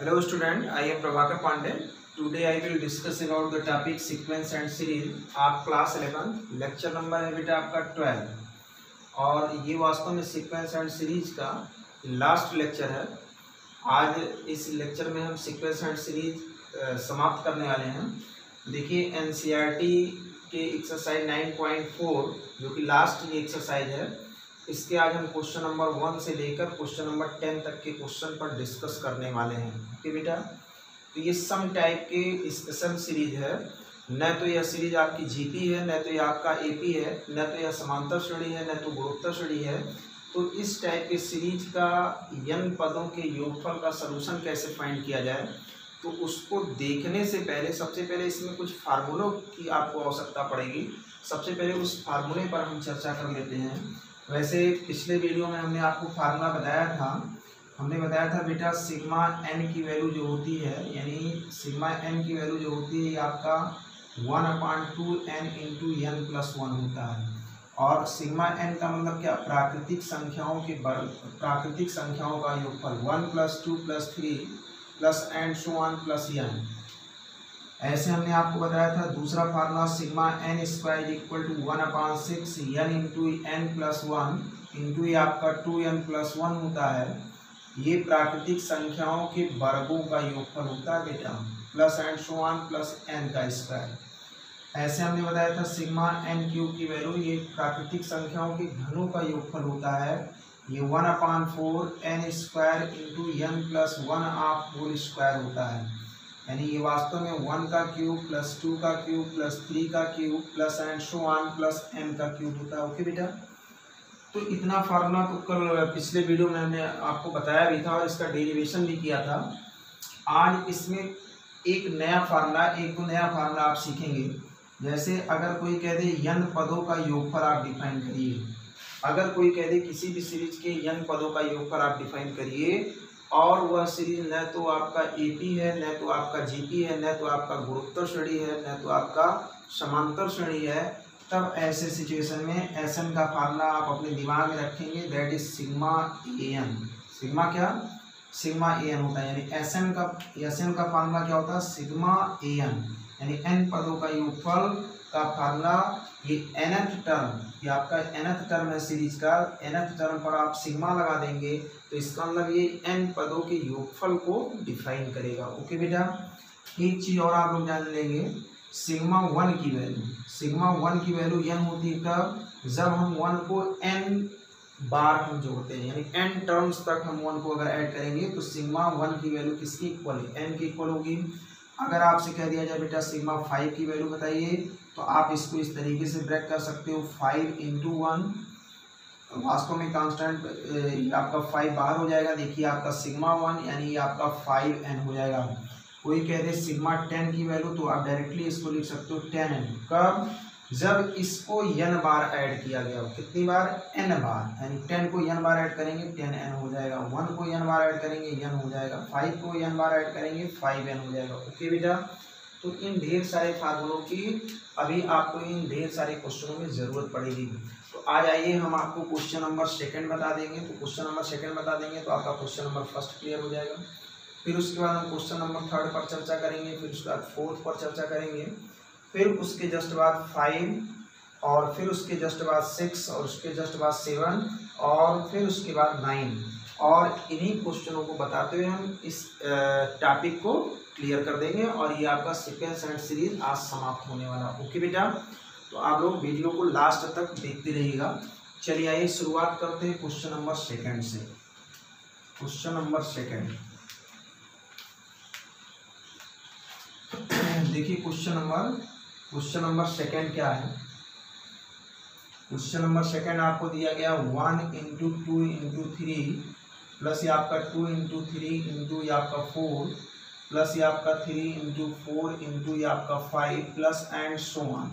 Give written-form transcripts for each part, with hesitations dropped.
Hello student, I am Prabhakar Pandey. Today I will discuss about the topic sequence and series. आप class 11 lecture number है बेटा आपका 12 और ये वास्तव में सीक्वेंस एंड सीरीज का लास्ट लेक्चर है। आज इस लेक्चर में हम सीक्वेंस एंड सीरीज समाप्त करने वाले हैं। देखिए एनसीईआरटी के एक्सरसाइज 9.4 जो कि लास्ट ये एक्सरसाइज है, इसके आज हम क्वेश्चन नंबर 1 से लेकर क्वेश्चन नंबर 10 तक के क्वेश्चन पर डिस्कस करने वाले हैं। ओके बेटा, तो ये सम टाइप के स्पेशल सीरीज है। न तो यह सीरीज आपकी जीपी है, न तो यह आपका एपी है, न तो यह समांतर श्रेणी है, न तो गुणोत्तर श्रेणी है। तो इस टाइप के सीरीज का n पदों के योगफल का सलूशन कैसे फाइंड किया जाए, तो उसको देखने से पहले सबसे पहले इसमें कुछ फार्मूलों की आपको आवश्यकता पड़ेगी। सबसे पहले उस फार्मूले पर हम चर्चा कर लेते हैं। वैसे पिछले वीडियो में हमने आपको फार्मूला बताया था। हमने बताया था बेटा सिग्मा एन की वैल्यू जो होती है, यानी सिग्मा एन की वैल्यू जो होती है आपका 1/2n इंटू एन प्लस 1 होता है। और सिग्मा एन का मतलब क्या, प्राकृतिक संख्याओं का योगफल 1 + 2 + 3 plus and so on plus n. ऐसे हमने आपको बताया था। दूसरा formula sigma n square equal to 1/6 n into n plus 1 into ये आपका 2n + 1 होता है। ये प्राकृतिक संख्याओं के वर्गों का योगफल होता है बेटा, plus and so on plus n का स्क्वायर। ऐसे हमने बताया था सिग्मा एन क्यूब की वैल्यू, ये प्राकृतिक संख्याओं के घनों का योगफल होता है। ये 1/4 n square into n plus 1 of whole square होता है। यानी ये वास्तव में 1 का क्यूब प्लस 2 का क्यूब प्लस 3 का cube plus and so on plus n का क्यूब होता है। ओके बेटा, तो इतना फार्मूला तो कल पिछले वीडियो में हमने आपको बताया भी था और इसका डेरिवेशन भी किया था। आज इसमें एक नया फार्मूला, एक दो नया फार्मूला आप सीखेंगे। जैसे अगर कोई कह दे n पदों का योगफल आप डिफाइन करिए। अगर कोई कह दे किसी भी सीरीज के n पदों का योगफल आप डिफाइन करिए और वह सीरीज न तो आपका एपी है, न तो आपका जीपी है, न तो आपका गुणोत्तर श्रेणी है, न तो आपका समांतर श्रेणी है, तब ऐसे सिचुएशन में एसएन का फार्मूला आप अपने दिमाग में रखेंगे, that is sigma n. Sigma क्या, सिग्मा एन होता है। यानी एसएन का फार्मूला क्या होता है, सिग्मा एन। यानी एन पदों का योगफल का फार्मूला, ये nth टर्म, ये आपका nth टर्म है सीरीज का, nth टर्म पर आप सिग्मा लगा देंगे तो इसका मतलब ये n पदों के योगफल को डिफाइन करेगा। ओके बेटा, एक चीज और आप लोग जान लेंगे, सिग्मा 1 की वैल्यू, सिग्मा 1 की वैल्यू n होती है कब, जब हम 1 को n बार हम जोड़ते हैं, यानी n टर्म्स तक हम 1 को अगर ऐड करेंगे तो सिग्मा 1 की वैल्यू किसकी इक्वल है, n की इक्वल होगी। अगर आपसे कह दिया जाए बेटा सिग्मा 5 की वैल्यू बताइए, तो आप इसको इस तरीके से ब्रेक कर सकते हो, 5 × 1, वास्तव में कांस्टेंट आपका 5 बाहर हो जाएगा। देखिए आपका सिग्मा 1 यानी ये आपका 5n हो जाएगा। कोई कह दे सिग्मा 10 की वैल्यू, तो आप डायरेक्टली इसको लिख सकते हो 10n। कब, जब इसको n बार ऐड किया गया हो। कितनी बार, n बार। यानी 10 को n बार ऐड करेंगे 10n हो जाएगा, 1 को n बार ऐड करेंगे n हो जाएगा, 5 को n बार ऐड करेंगे 5n हो जाएगा। ओके बेटा, तो इन ढेर सारे फार्मूलों की अभी आपको इन ढेर सारे क्वेश्चनों में ज़रूरत पड़ेगी। तो आज आइए हम आपको क्वेश्चन नंबर 2 बता देंगे। तो क्वेश्चन नंबर 2 बता देंगे तो आपका क्वेश्चन नंबर 1 क्लियर हो जाएगा। फिर उसके बाद हम क्वेश्चन नंबर 3 पर चर्चा करेंगे, फिर उसके बाद 4 पर चर्चा करेंगे, फिर उसके जस्ट बाद 5, और फिर उसके जस्ट बाद 6, और उसके जस्ट बाद 7, और फिर उसके बाद 9। और इन्हीं क्वेश्चनों को बताते हुए हम इस टॉपिक को क्लियर कर देंगे और ये आपका सीक्वेंस एंड सीरीज आज समाप्त होने वाला। ओके बेटा, तो आप लोग वीडियो को लास्ट तक देखते रहिएगा। चलिए आइए शुरुआत करते हैं क्वेश्चन नंबर 2 से। क्वेश्चन नंबर 2, देखिए क्वेश्चन नंबर 2 क्या है। क्वेश्चन नंबर 2 आपको दिया गया 1 × 2 × 3 प्लस ये आपका 2 × 3 इंटू ये आपका 4 प्लस ये आपका 3 × 4 इंटू ये आपका 5 प्लस एंड सो ऑन।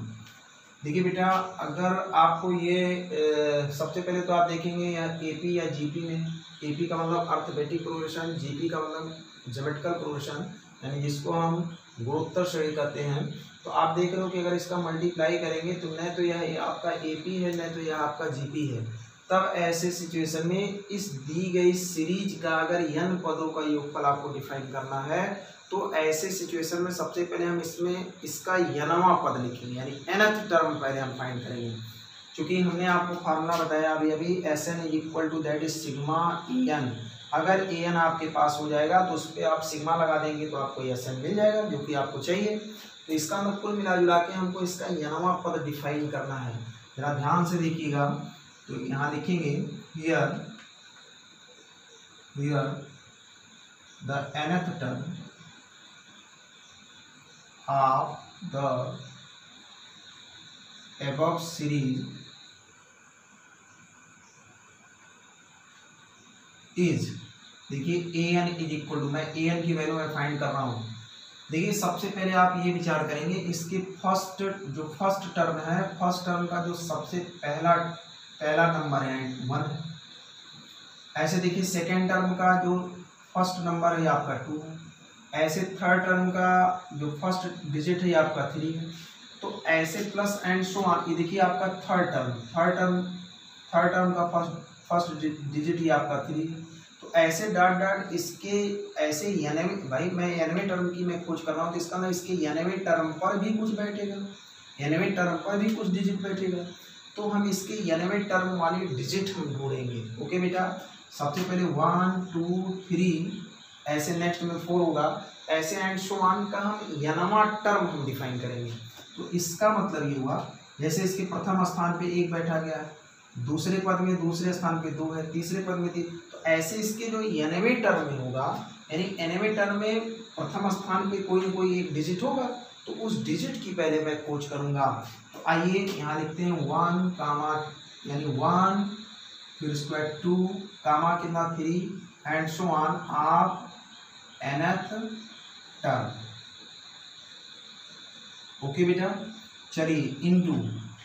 देखिए बेटा, अगर आपको ये सबसे पहले तो आप देखेंगे या एपी या जीपी में, एपी का मतलब अर्थमेटिक प्रोग्रेशन, जीपी का मतलब ज्योमेट्रिकल प्रोग्रेशन, यानी जिसको हम गुणोत्तर श्रेणी कहते हैं। तो आप देख रहे हो कि अगर इसका मल्टीप्लाई करेंगे तो न तो यह आपका एपी है, न तो यह आपका जीपी है। तब ऐसे सिचुएशन में इस दी गई सीरीज का अगर n पदों का योगफल आपको डिफाइन करना है तो ऐसे सिचुएशन में सबसे पहले हम इसमें इसका nवां पद लिखेंगे, यानी nth टर्म पहले हम फाइंड करेंगे। क्योंकि हमने आपको फार्मूला बताया अभी Sn equal to that is sigma an। अगर an आपके पास हो जाएगा तो उस पर आप सिग्मा लगा देंगे तो आपको Sn मिल जाएगा जो कि आपको चाहिए। तो इसका मतलब कुल मिला जुला के हमको इसका nवां पद डिफाइन करना है। जरा ध्यान से देखिएगा, तो यहाँ लिखेंगे here the nth term of the above series is, देखिए an इज इक्वल टू, मैं an की वैल्यू मैं फाइंड कर रहा हूँ। देखिए सबसे पहले आप ये विचार करेंगे इसके फर्स्ट टर्म है, फर्स्ट टर्म का जो सबसे पहला नंबर है 1 है। ऐसे देखिए सेकेंड टर्म का जो फर्स्ट नंबर है आपका 2 है। ऐसे थर्ड टर्म का जो फर्स्ट डिजिट है आपका 3 है। तो ऐसे प्लस एंड सो ऑन, ये देखिए आपका थर्ड टर्म का फर्स्ट डिजिट ही आपका 3 है। तो ऐसे डॉट इसके ऐसे भाई मैं nवें टर्म की मैं खोज कर रहा हूँ तो इसका ना इसके nवें टर्म पर भी कुछ बैठेगा, nवें टर्म पर भी कुछ डिजिट बैठेगा। तो हम इसके nवें टर्म वाली डिजिट हम ढूंढेंगे। ओके बेटा, सबसे पहले 1 2 3, ऐसे नेक्स्ट में 4 होगा, ऐसे एंड सो ऑन का हम nवां टर्म हम डिफाइन करेंगे। तो इसका मतलब ये हुआ जैसे इसके प्रथम स्थान पे 1 बैठा गया है, दूसरे पद में दूसरे स्थान पे 2 है, तीसरे पद में 3, तो ऐसे इसके जो nवें टर्म में होगा, यानी nवें टर्म में प्रथम स्थान पे कोई न कोई एक डिजिट होगा, तो उस डिजिट की पहले मैं खोज करूंगा। तो आइए यहाँ लिखते हैं 1 कामा, यानी 1 फिर स्क्वायर 2 कामा कितना 3 and so on off nth term. Okay बेटा, चलिए इनटू,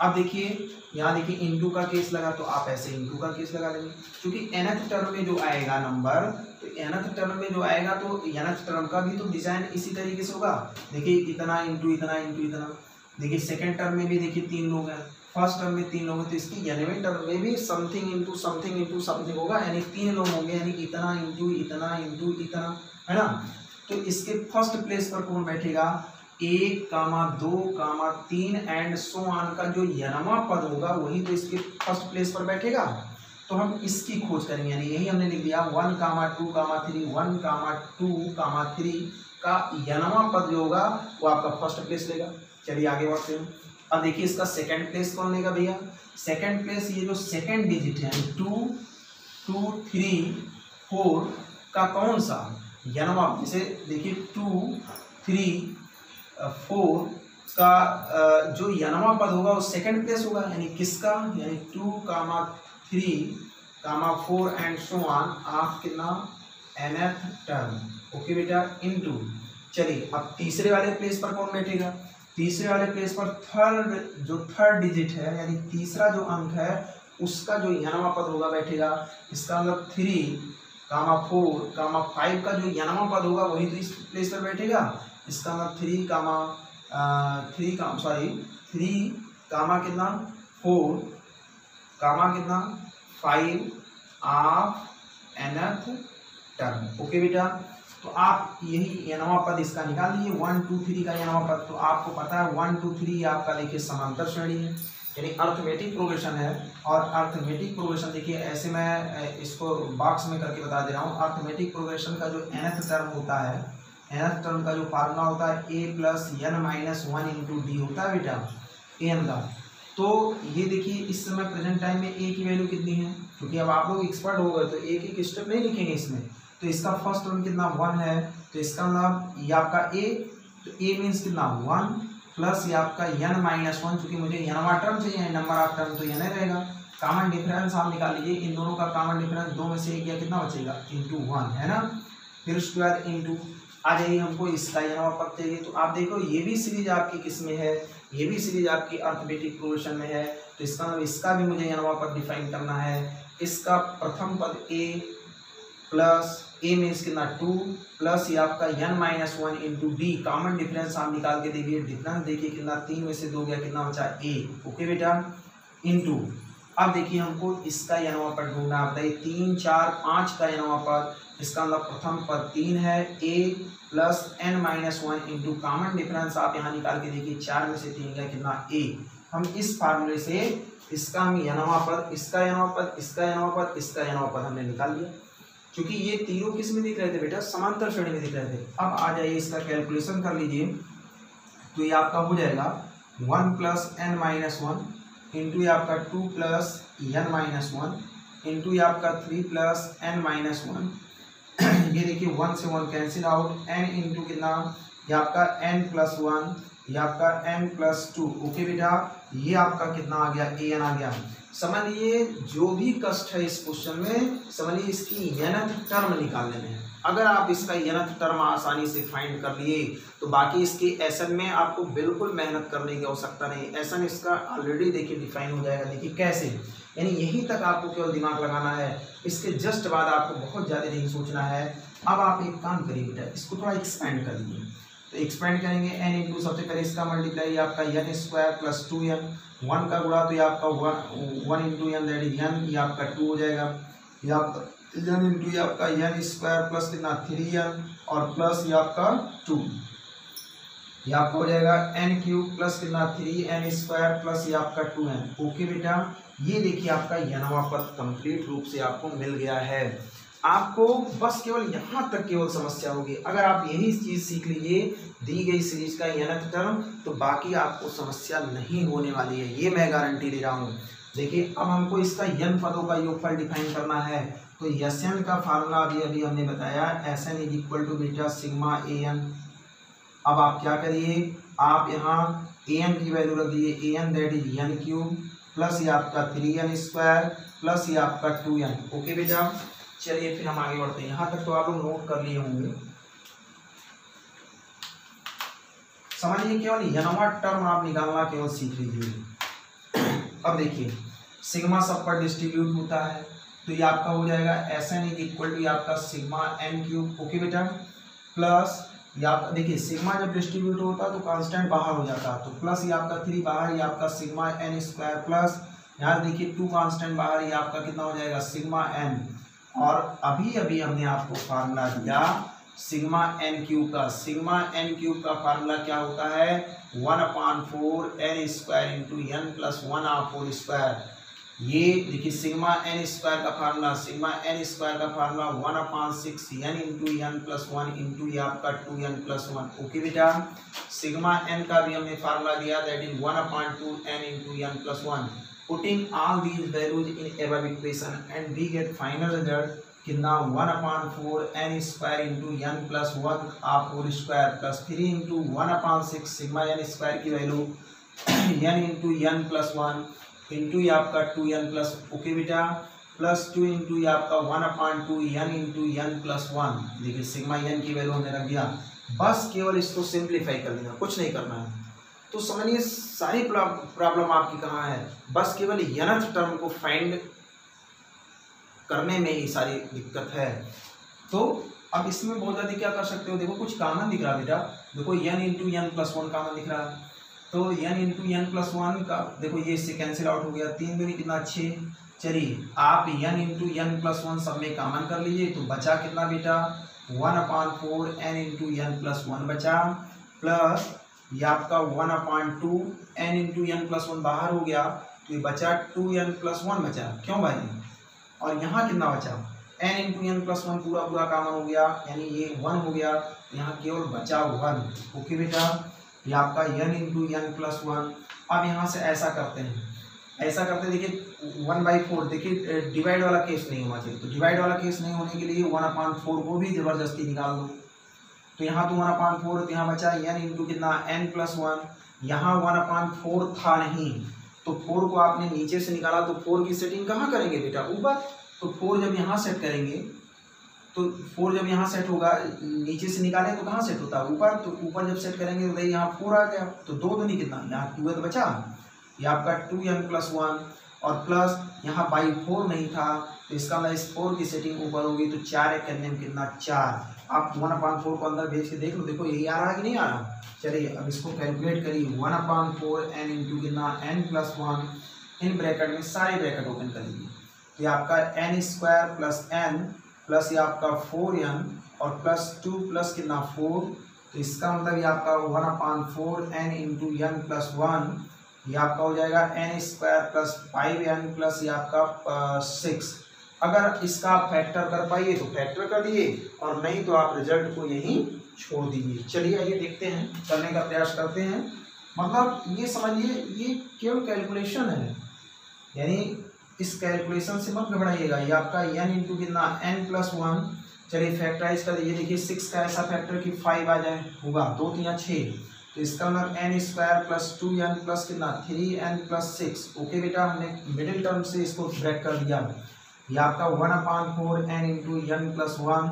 अब देखिए यहाँ देखिए इनटू का केस लगा तो आप ऐसे इनटू का केस लगा लेंगे, क्योंकि nth टर्म में जो आएगा नंबर, तो nth टर्म में जो आएगा तो nth टर्म का भी तो डिजाइन इसी तरीके से होगा। देखिए इतना इंटू इतना इंटू इतना। देखिए सेकंड टर्म में भी देखिए 3 लोग हैं, फर्स्ट टर्म में 3 लोग हैं, तो इसकी nवें टर्म में भी समथिंग इंटू समथिंग होगा, यानी 3 लोग होंगे, यानी इतना इंटू इतना, है ना। तो इसके फर्स्ट प्लेस पर कौन बैठेगा, 1 कामा 2 कामा 3 एंड सो ऑन का जो nवां पद होगा वही तो इसके फर्स्ट प्लेस पर बैठेगा। तो हम इसकी खोज करेंगे, यानी यही हमने लिख दिया 1 कामा 2 कामा 3, 1 कामा 2 कामा 3 का nवां पद जो होगा वो आपका फर्स्ट प्लेस लेगा। चलिए आगे बढ़ते हैं। अब देखिए इसका सेकंड प्लेस कौन लेगा भैया, सेकंड प्लेस ये जो सेकंड डिजिट है 2 2 3 4 का कौन सा nवां, जैसे देखिए 2 3 4 का जो nवां पद होगा वो सेकंड प्लेस होगा, यानी किसका, यानी 2 कामा 3 कामा 4 एंड सो ऑन ऑफ कितना nth टर्म। ओके बेटा, इनटू, चलिए अब तीसरे वाले प्लेस पर कौन बैठेगा, तीसरे वाले प्लेस पर थर्ड डिजिट है, यानी तीसरा जो अंक है उसका जो nवां पद होगा बैठेगा। इसका मतलब 3 कामा 4 कामा 5 का जो nवां पद होगा वही तो इस प्लेस पर बैठेगा। इसका मतलब 3 कामा कितना 4 कामा कितना 5 ऑफ nth टर्म। ओके बेटा, तो आप यही nवां पद इसका निकाल लीजिए, 1 2 3 का nवां पद। तो आपको पता है 1 2 3 आपका देखिए समांतर श्रेणी है, यानी अर्थमेटिक प्रोग्रेशन है। और अर्थमेटिक प्रोग्रेशन देखिए ऐसे मैं इसको बॉक्स में करके बता दे रहा हूँ। अर्थमेटिक प्रोग्रेशन का जो nth टर्म होता है, nth टर्म का जो फार्मूला होता है a plus n minus 1 into D होता है बेटा, n का। तो ये देखिए इस समय प्रेजेंट टाइम में a की वैल्यू कितनी है, क्योंकि अब आप लोग एक्सपर्ट हो गए तो एक एक स्टेप नहीं लिखेंगे इसमें। तो इसका फर्स्ट टर्म कितना 1 है, तो इसका मतलब ये आपका a, तो a मीन्स कितना 1 प्लस ये आपका n माइनस 1, चूंकि मुझे nवां टर्म चाहिए, नंबर ऑफ टर्म तो n रहेगा। कॉमन डिफरेंस आप निकाल लीजिए, इन दोनों का कॉमन डिफरेंस 2 में से 1 कितना बचेगा इंटू 1, है ना। फिर उसके बाद इंटू आ जाइए, हमको इसका nवां पद चाहिए। तो आप देखो ये भी सीरीज आपकी किस में है, ये भी सीरीज आपकी अर्थमेटिक प्रोग्रेशन में है। तो इसका मतलब इसका भी मुझे nवां पद डिफाइन करना है। इसका प्रथम पद a प्लस a मीन्स कितना 2 प्लस ये आपका n minus 1 into d, common difference आप निकाल के देखिए, डिफरेंस देखिए कितना 3 में से 2 गया, कितना बचा a। ओके बेटा, इंटू अब देखिए हमको इसका यनवा पद ढूंढना है। बताइए 3 4 5 का यनवा पद, इसका मतलब प्रथम पद 3 है, a plus n minus 1 into common difference आप यहाँ निकाल के देखिए 4 में से 3 गया कितना a। हम इस फार्मूले से इसका हम यनवा पद, इसका यनवा पद, इसका यनवा पद, इसका यनवा पद हमने निकाल लिया, क्योंकि ये तीनों किस में दिख रहे थे बेटा, समांतर श्रेणी में दिख रहे थे। अब आ जाइए इसका कैलकुलेशन कर लीजिए, तो ये आपका हो जाएगा 1 प्लस n माइनस 1 इंटू ये आपका 2 प्लस n माइनस 1 इंटू ये आपका 3 प्लस n माइनस 1। ये देखिए 1 से 1 कैंसिल आउट, n इंटू कितना, ये आपका n प्लस 1, ये आपका n प्लस 2। ओके बेटा, ये आपका कितना आ गया, an आ गया। समझिए जो भी कष्ट है इस क्वेश्चन में, समझिए इसकी nth टर्म निकालने में। अगर आप इसका nth टर्म आसानी से फाइंड कर लिए तो बाकी इसके एसन में आपको बिल्कुल मेहनत करने की आवश्यकता नहीं। एसन इसका ऑलरेडी देखिए डिफाइन हो जाएगा। देखिए कैसे, यानी यहीं तक आपको केवल दिमाग लगाना है, इसके जस्ट बाद आपको बहुत ज़्यादा नहीं सोचना है। अब आप एक काम करिए बेटा, इसको थोड़ा एक्सपेंड कर लीजिए। तो एक्सपेंड करेंगे n इंटू, सबसे पहले इसका मल्टीप्लाई आपका n स्क्वायर प्लस 2n, 1 का गुणा तो ये आपका 1 into n that is n, ये आपका 2 हो जाएगा। ये आपका n इंटू ये आपका n स्क्वायर प्लस कितना 3n और प्लस ये आपका 2, ये आपका हो जाएगा n क्यूब प्लस कितना 3n स्क्वायर प्लस ये आपका 2n। ओके बेटा, ये देखिए आपका यनवा पद कंप्लीट रूप से आपको मिल गया है। आपको बस केवल यहाँ तक केवल समस्या होगी। अगर आप यही चीज़ सीख लीजिए, दी गई सीरीज का nth टर्म, तो बाकी आपको समस्या नहीं होने वाली है, ये मैं गारंटी दे रहा हूँ। देखिए अब हमको इसका n पदों का योगफल डिफाइन करना है। तो Sn का फार्मूला अभी हमने बताया, Sn is equal to beta sigma an। अब आप क्या करिए, आप यहाँ an की वैल्यू रख दीजिए, an that is n cube plus ये आपका 3n स्क्वायर प्लस ये आपका 2n। ओके बेटा, चलिए फिर हम आगे बढ़ते हैं। यहाँ तक तो आप लोग नोट कर लिए होंगे। समझिए केवल यनवा टर्म आप निकालना केवल सीख लीजिए। अब देखिए सिग्मा सब पर डिस्ट्रीब्यूट होता है, तो ये आपका हो जाएगा Sn इज इक्वल टू आपका सिग्मा n क्यूब। ओके बेटा, प्लस ये आपका देखिए सिग्मा जब डिस्ट्रीब्यूट होता है तो कांस्टेंट बाहर हो जाता है, तो प्लस ये आपका 3 बाहर, ये आपका सिग्मा n स्क्वायर प्लस यहाँ देखिए 2 कांस्टेंट बाहर, ये आपका कितना हो जाएगा सिग्मा n। और अभी हमने आपको फार्मूला दिया सिग्मा n क्यूब का। सिग्मा n क्यूब का फार्मूला क्या होता है, 1/4 n square into n plus 1/4 square. ये देखिए सिग्मा n स्क्वायर का फार्मूला, सिग्मा n स्क्वायर का formula 1/6 n into n plus 1 into ये आपका 2n प्लस 1। ओके बेटा, सिग्मा n का भी हमने फार्मूला दिया, that is 1/2 n into n plus 1। Putting all these values in above equation and we get final result कितना 1/4 n square into n plus 1/4 square plus 3 into 1/6 sigma n square की value n into n plus 1 into ये आपका 2n plus, okay बेटा, plus 2 into ये आपका 1/2 n into n plus 1। देखिए sigma n की value हमने रख दिया। बस केवल इसको सिंप्लीफाई कर देना, कुछ नहीं करना है। तो समझिए सारी प्रॉब्लम आपकी कहाँ है, बस केवल nth टर्म को फाइंड करने में ही सारी दिक्कत है। तो अब इसमें बहुत ज़्यादा क्या कर सकते हो, देखो कुछ कॉमन दिख रहा बेटा, देखो n into n plus 1 common दिख रहा है, तो n इंटू n प्लस 1 का देखो ये इससे कैंसिल आउट हो गया, 3 दूनी कितना 6। चलिए आप n इंटू n प्लस 1 सब में कॉमन कर लीजिए, तो बचा कितना बेटा 1/4 n इंटू n प्लस 1 बचा, प्लस ये आपका 1/2 n इंटू n प्लस 1 बाहर हो गया, तो ये बचा 2n प्लस 1 बचा, क्यों भाई। और यहाँ कितना बचा n इंटू n प्लस 1 पूरा कॉमन हो गया, यानी ये 1 हो गया, यहाँ केवल बचा 1। ओके बेटा, ये आपका n इंटू n प्लस 1। अब यहाँ से ऐसा करते हैं, देखिए 1/4, देखिए डिवाइड वाला केस नहीं होना चाहिए, तो डिवाइड वाला केस नहीं होने के लिए 1/4 को भी जबरदस्ती निकाल दो। तो यहाँ तो 1/4, तो यहाँ बचा n इंटू कितना n प्लस 1। यहाँ 1/4 था नहीं, तो 4 को आपने नीचे से निकाला, तो 4 की सेटिंग कहाँ करेंगे बेटा, ऊपर। तो 4 जब यहाँ सेट करेंगे, तो 4 जब यहाँ सेट होगा, नीचे से निकाले तो कहाँ सेट होता है, ऊपर। तो ऊपर जब सेट करेंगे तो यहाँ 4 आ गया, तो 2 दूनी कितना, यहाँ 2 बचा, ये आपका 2n प्लस 1 और प्लस यहाँ बाई 4 नहीं था, तो इसका मतलब इस 4 की सेटिंग ऊपर होगी, तो 4 करने में कितना 4। आप 1/4 को अंदर भेज के देख लो, देखो यही आ रहा है कि नहीं आ रहा। चलिए अब इसको कैलकुलेट करिए, 1/4 n इंटू कितना n प्लस 1 इन ब्रैकेट में सारे ब्रैकेट ओपन कर लीजिए। तो ये आपका n square plus n plus ये आपका 4n और प्लस 2 प्लस कितना 4, तो इसका मतलब ये आपका 1/4 n इंटू एन प्लस 1, ये आपका हो जाएगा N square plus 5n plus ये आपका 6। अगर इसका आप फैक्टर कर पाइए तो फैक्टर कर दिए और नहीं तो आप रिजल्ट को यहीं छोड़ दीजिए। चलिए आइए देखते हैं, करने का प्रयास करते हैं। मतलब ये समझिए ये केवल कैलकुलेशन है, यानी इस कैलकुलेशन से मत घबराइएगा। ये आपका n इंटू कितना n प्लस 1, चलिए फैक्टराइज कर दीजिए। देखिए 6 का ऐसा फैक्टर कि 5 आ जाए, होगा 2 3 6, तो इसका मतलब n square plus 2n plus कितना 3n प्लस 6। ओके बेटा, हमने मिडिल टर्म से इसको ब्रेक कर दिया। ये आपका 1/4 n इंटू n प्लस 1,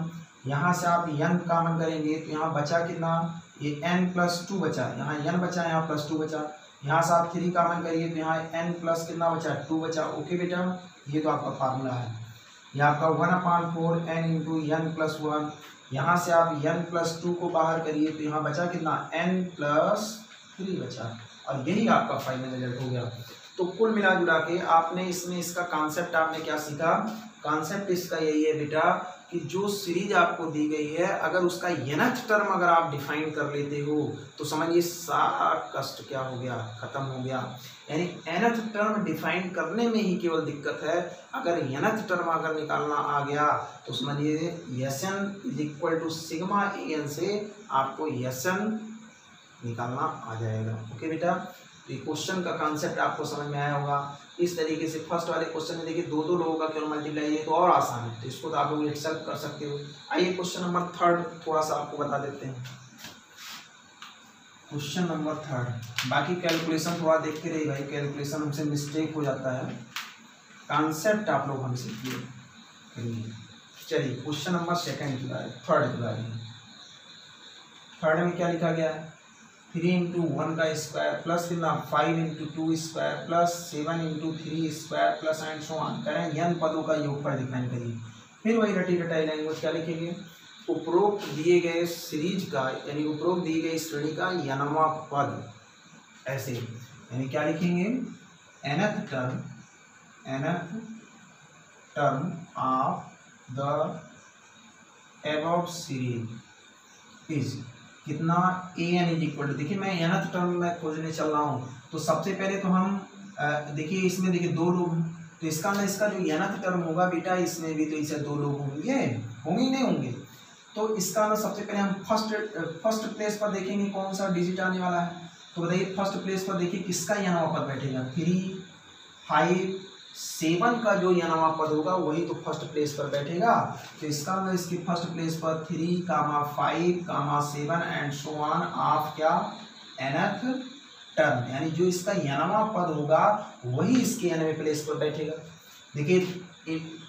यहाँ से आप n कॉमन करेंगे तो यहाँ बचा कितना, ये n प्लस 2 बचा, यहाँ n बचा, यहाँ प्लस 2 बचा, यहाँ से आप 3 कॉमन करिए तो यहाँ n प्लस कितना बचा 2 बचा। ओके बेटा, ये तो आपका फार्मूला है। ये आपका 1/4 n इंटू n प्लस 1, यहाँ से आप n प्लस 2 को बाहर करिए तो यहाँ बचा कितना n प्लस 3 बचा, और यही आपका फाइनल रिजल्ट हो गया। तो कुल मिला जुला के आपने इसमें इसका कॉन्सेप्ट आपने क्या सीखा। कॉन्सेप्ट इसका यही है बेटा कि जो सीरीज आपको दी गई है, अगर उसका nth टर्म अगर आप डिफाइन कर लेते हो तो समझिए सारा कष्ट क्या हो गया, खत्म हो गया। यानी nth टर्म डिफाइन करने में ही केवल दिक्कत है। अगर nth टर्म अगर निकालना आ गया तो समझिए Sn is equal to sigma an से आपको Sn निकालना आ जाएगा। ओके बेटा, तो ये क्वेश्चन का कॉन्सेप्ट आपको समझ में आया होगा। इस तरीके से फर्स्ट वाले क्वेश्चन में देखिए 2 लोगों का क्यों मल्टीप्लाई है, तो और आसान है, तो इसको तो आप लोग एक्सेप्ट कर सकते हो। आइए क्वेश्चन नंबर 3 थोड़ा सा आपको बता देते हैं। क्वेश्चन नंबर 3, बाकी कैलकुलेशन थोड़ा देख के रहिए भाई, कैलकुलेशन हमसे मिस्टेक हो जाता है, कॉन्सेप्ट आप लोग हमसे क्लियर करिए। चलिए क्वेश्चन नंबर 3 की बारी। थर्ड में क्या लिखा गया है, 3 इंटू 1 का स्क्वायर प्लस कितना 5 into 2 square plus 7 into 3 square plus and so on. करें n पदों का योगफल डिफाइन करिए। फिर वही रटी रटाई लैंग्वेज क्या लिखेंगे, उपरोक्त दिए गए सीरीज का यानी उपरोक्त दी गई श्रेणी का nवां पद, ऐसे यानी क्या लिखेंगे, nth term of the above series is कितना an इज इक्वल टू, देखिए मैं nth टर्म में खोजने चल रहा हूँ तो सबसे पहले तो हम देखिए इसमें देखिए 2 लोग, तो इसका मतलब इसका जो nth टर्म होगा बेटा इसमें भी तो इसे 2 लोग होंगे ही नहीं होंगे। तो इसका मतलब सबसे पहले हम फर्स्ट प्लेस पर देखेंगे कौन सा डिजिट आने वाला है। तो बताइए फर्स्ट प्लेस पर देखिए किसका nवां पद बैठेगा, 3 5 7 का जो nवां पद होगा वही तो फर्स्ट प्लेस पर बैठेगा। तो इसका मतलब इसकी फर्स्ट प्लेस पर 3, 5, 7 एंड सो ऑन ऑफ क्या nth टर्म, यानी जो इसका nवां पद होगा वही इसके nवें प्लेस पर बैठेगा। देखिए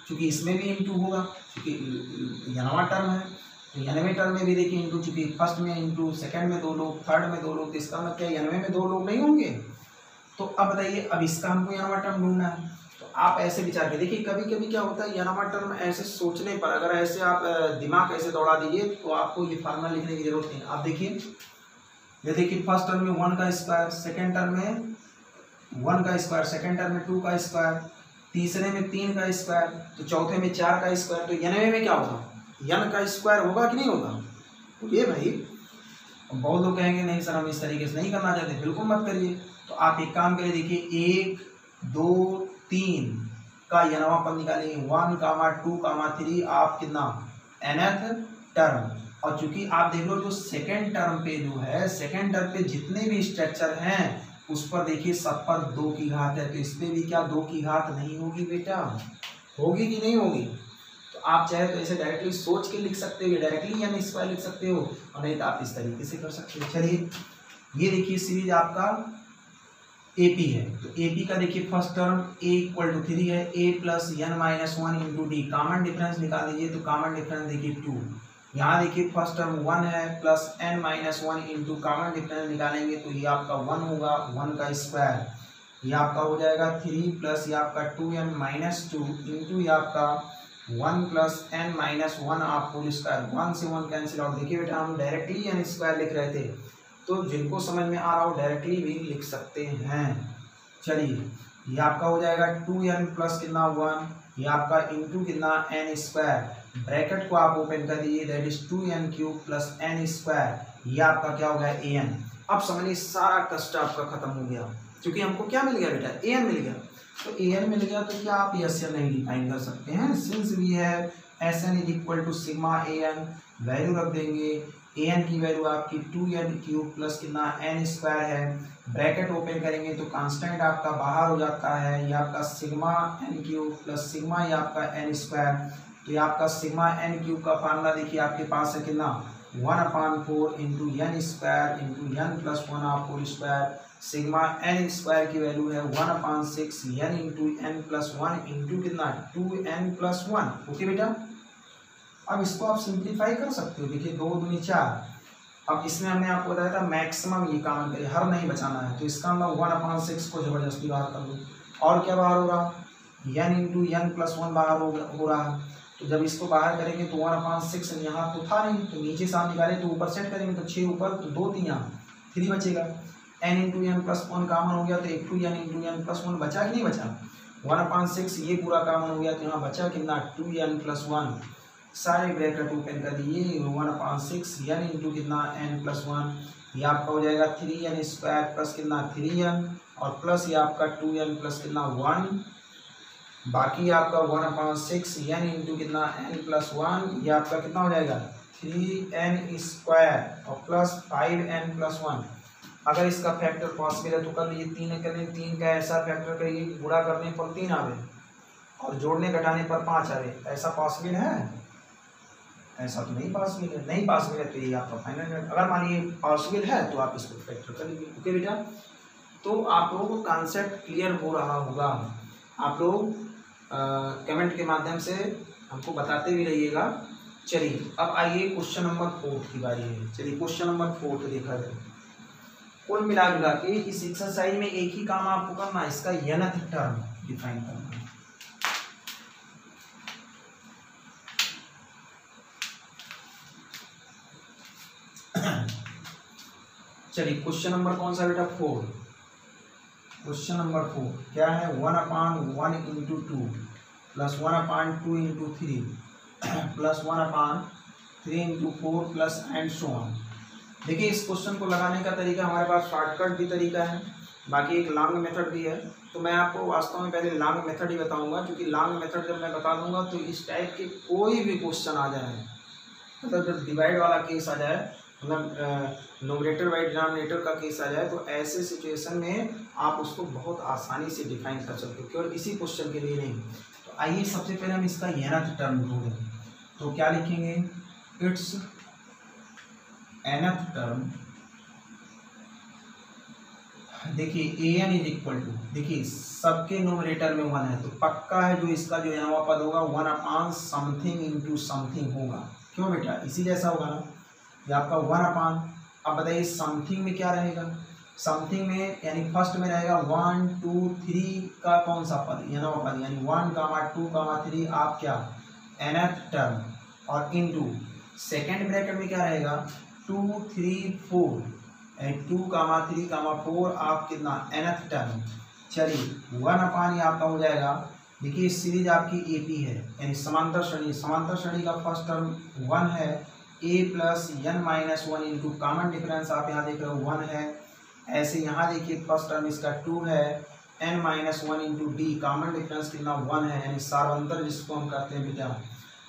चूंकि इसमें भी इंटू होगा, चूंकि nवां टर्म है तो nवें टर्म में भी देखिए इंटू, चूंकि फर्स्ट में इंटू, सेकंड में 2 लोग, थर्ड में 2 लोग, तो इसका मतलब क्या nवें में 2 लोग नहीं होंगे। तो अब बताइए अब इसका हमको nवां टर्म ढूंढना है। तो आप ऐसे विचार के देखिए, कभी कभी क्या होता है nवां टर्म ऐसे सोचने पर अगर ऐसे आप दिमाग ऐसे दौड़ा दीजिए तो आपको ये फार्मूला लिखने की जरूरत नहीं। आप देखिए ये देखिए फर्स्ट टर्म में 1 का स्क्वायर, सेकेंड टर्म में 1 का स्क्वायर, सेकेंड टर्म में 2 का स्क्वायर, तीसरे में 3 का स्क्वायर, तो चौथे में 4 का स्क्वायर, तो nवें में क्या होगा, n का स्क्वायर होगा कि नहीं होगा। तो ये भाई बहुत लोग कहेंगे नहीं सर हम इस तरीके से नहीं करना चाहते, बिल्कुल मत करिए। तो आप एक काम करिए, देखिए 1 2 3 का nवां पद निकालेंगे, 1, 2, 3 आप कितना nth टर्म। और चूंकि आप देख लो जो सेकेंड टर्म पे जो है, सेकेंड टर्म पे जितने भी स्ट्रक्चर हैं उस पर देखिए सब पर 2 की घात है, तो इस पर भी क्या 2 की घात नहीं होगी बेटा, होगी कि नहीं होगी। तो आप चाहे तो ऐसे डायरेक्टली सोच के लिख सकते हो, डायरेक्टली n स्क्वायर लिख सकते हो, और नहीं तो आप इस तरीके से कर सकते हो। चलिए ये देखिए सीरीज आपका AP है, तो AP का देखिए first term a equal to 3 है, a plus n minus 1 into d, common difference निकाल दीजिए, तो कॉमन डिफरेंस देखिए 2। यहाँ देखिए फर्स्ट टर्म 1 है plus n minus 1 into common difference निकालेंगे तो ये आपका 1 होगा, 1 का स्क्वायर, ये आपका हो जाएगा 3 प्लस ये आपका 2n माइनस 2 इंटू ये आपका 1 प्लस n माइनस 1 आप होल स्क्वायर, 1 से 1 कैंसिल आउट। देखिए बेटा हम डायरेक्टली n स्क्वायर लिख रहे थे, तो जिनको समझ में आ रहा हो डायरेक्टली भी लिख सकते हैं। चलिए ये आपका हो जाएगा 2n प्लस कितना 1, ये आपका इंटू कितना n स्क्वायर, ब्रैकेट को आप ओपन कर दीजिए, that is 2n cube plus n square, ये आपका क्या हो गया an। अब समझिए सारा कष्ट आपका खत्म हो गया, क्योंकि हमको क्या मिल गया बेटा, an मिल गया। तो an मिल गया तो क्या आप एस एन नहीं डिफाइन कर सकते हैं, since we have s n is equal to sigma an, value रख देंगे, an की वैल्यू आपकी 2n क्यूब प्लस कितना n स्क्वायर है, ब्रैकेट ओपन करेंगे तो कांस्टेंट आपका बाहर हो जाता है, ये आपका sigma n cube plus sigma ये आपका n स्क्वायर, तो ये आपका सिग्मा n क्यूब का फार्मूला देखिए आपके पास है कितना 1/4 into n square into n plus 1 whole square, sigma n square की वैल्यू है 1/6 n into n plus 1 into कितना 2n प्लस 1। ओके बेटा, अब इसको आप सिंप्लीफाई कर सकते हो, देखिए 2 दूनी 4, अब इसमें हमने आपको बताया था मैक्सिमम ये काम करिए, हर नहीं बचाना है, तो इसका मतलब 1/6 को जबरदस्ती बाहर कर दो, और क्या बाहर हो रहा n इंटू n प्लस 1 बाहर हो रहा, तो जब इसको बाहर करेंगे तो 1/6 यहाँ तो था नहीं, तो नीचे से आप निकालें तो ऊपर सेट करेंगे तो 6 ऊपर, तो 2 3 यहाँ 3 बचेगा, n into n plus 1 common हो गया तो 2n इंटू n प्लस 1 बचा कि नहीं बचा, 1/6 ये पूरा कॉमन हो गया तो यहाँ बचा कितना 2n प्लस 1, सारे ब्रैकेट ओपन कर दिए, 1/6 n इंटू कितना n प्लस 1, ये आपका हो जाएगा 3n स्क्वायर प्लस कितना 3n और प्लस ये आपका 2n प्लस कितना 1, बाकी आपका 1/6 n इंटू कितना n प्लस 1, ये आपका कितना हो जाएगा 3n स्क्वायर और प्लस 5n प्लस 1। अगर इसका फैक्टर पॉसिबल है तो कर लीजिए, 3 करें, 3 का ऐसा फैक्टर करिए कि गुणा करने पर 3 आवे और जोड़ने घटाने पर 5 आवे, ऐसा पॉसिबल है? ऐसा तो नहीं पॉसिबल है, नहीं पॉसिबल है तो ये आपका फाइनल है। अगर मान लीजिए पॉसिबल है तो आप इसको फैक्टर कर लीजिए। ओके बेटा, तो आप लोगों को कॉन्सेप्ट क्लियर हो रहा होगा, आप लोग कमेंट के माध्यम से हमको बताते भी रहिएगा। चलिए अब आइए क्वेश्चन नंबर 4 की बारी है। चलिए क्वेश्चन नंबर 4 देखा जाए। कुल मिला जुला के इस एक्सरसाइज में एक ही काम आपको करना है, इसका nth टर्म डिफाइन करना है। चलिए क्वेश्चन नंबर कौन सा बेटा 4, क्वेश्चन नंबर 4 क्या है 1/1 into 2 plus 1/2 into 3 plus 1/3 into 4 plus and so on. देखिए इस क्वेश्चन को लगाने का तरीका हमारे पास शॉर्टकट भी तरीका है, बाकी एक लॉन्ग मेथड भी है, तो मैं आपको वास्तव में पहले लॉन्ग मेथड ही बताऊंगा, क्योंकि लॉन्ग मेथड जब मैं बता दूंगा तो इस टाइप के कोई भी क्वेश्चन आ जाए, मतलब जब डिवाइड वाला केस आ जाए, मतलब न्यूमरेटर बाई डिनोमिनेटर का केस आ जाए, तो ऐसे सिचुएशन में आप उसको बहुत आसानी से डिफाइन कर सकते हो, केवल इसी क्वेश्चन के लिए नहीं। तो आइए सबसे पहले हम इसका nth टर्म ढूंढें, तो क्या लिखेंगे, इट्स nth टर्म। देखिए an इज इक्वल टू, देखिए सबके न्यूमरेटर में 1 है तो पक्का है जो इसका जो यहाँ पद होगा 1/समथिंग इंटू समथिंग होगा। क्यों बेटा, इसी जैसा होगा ना, ये आपका 1/। अब बताइए समथिंग में क्या रहेगा, समथिंग में यानी फर्स्ट में रहेगा 1 2 3 का कौन सा पद, ये नवा पद, यानी 1, 2, 3 आप क्या nth टर्म, और इनटू सेकेंड ब्रैकेट में क्या रहेगा 2 3 4 2, 3, 4 आप कितना nth टर्म। चलिए 1/, आपका हो जाएगा, देखिए इस सीरीज आपकी AP है, यानी समांतर श्रेणी, समांतर श्रेणी का फर्स्ट टर्म 1 है, a plus n minus 1 into common difference आप यहाँ देख रहे हो 1 है, ऐसे यहाँ देखिए फर्स्ट टर्म इसका 2 है, n minus 1 into d common difference कितना 1 है, यानी सार्वंतर जिसको हम कहते हैं बेटा,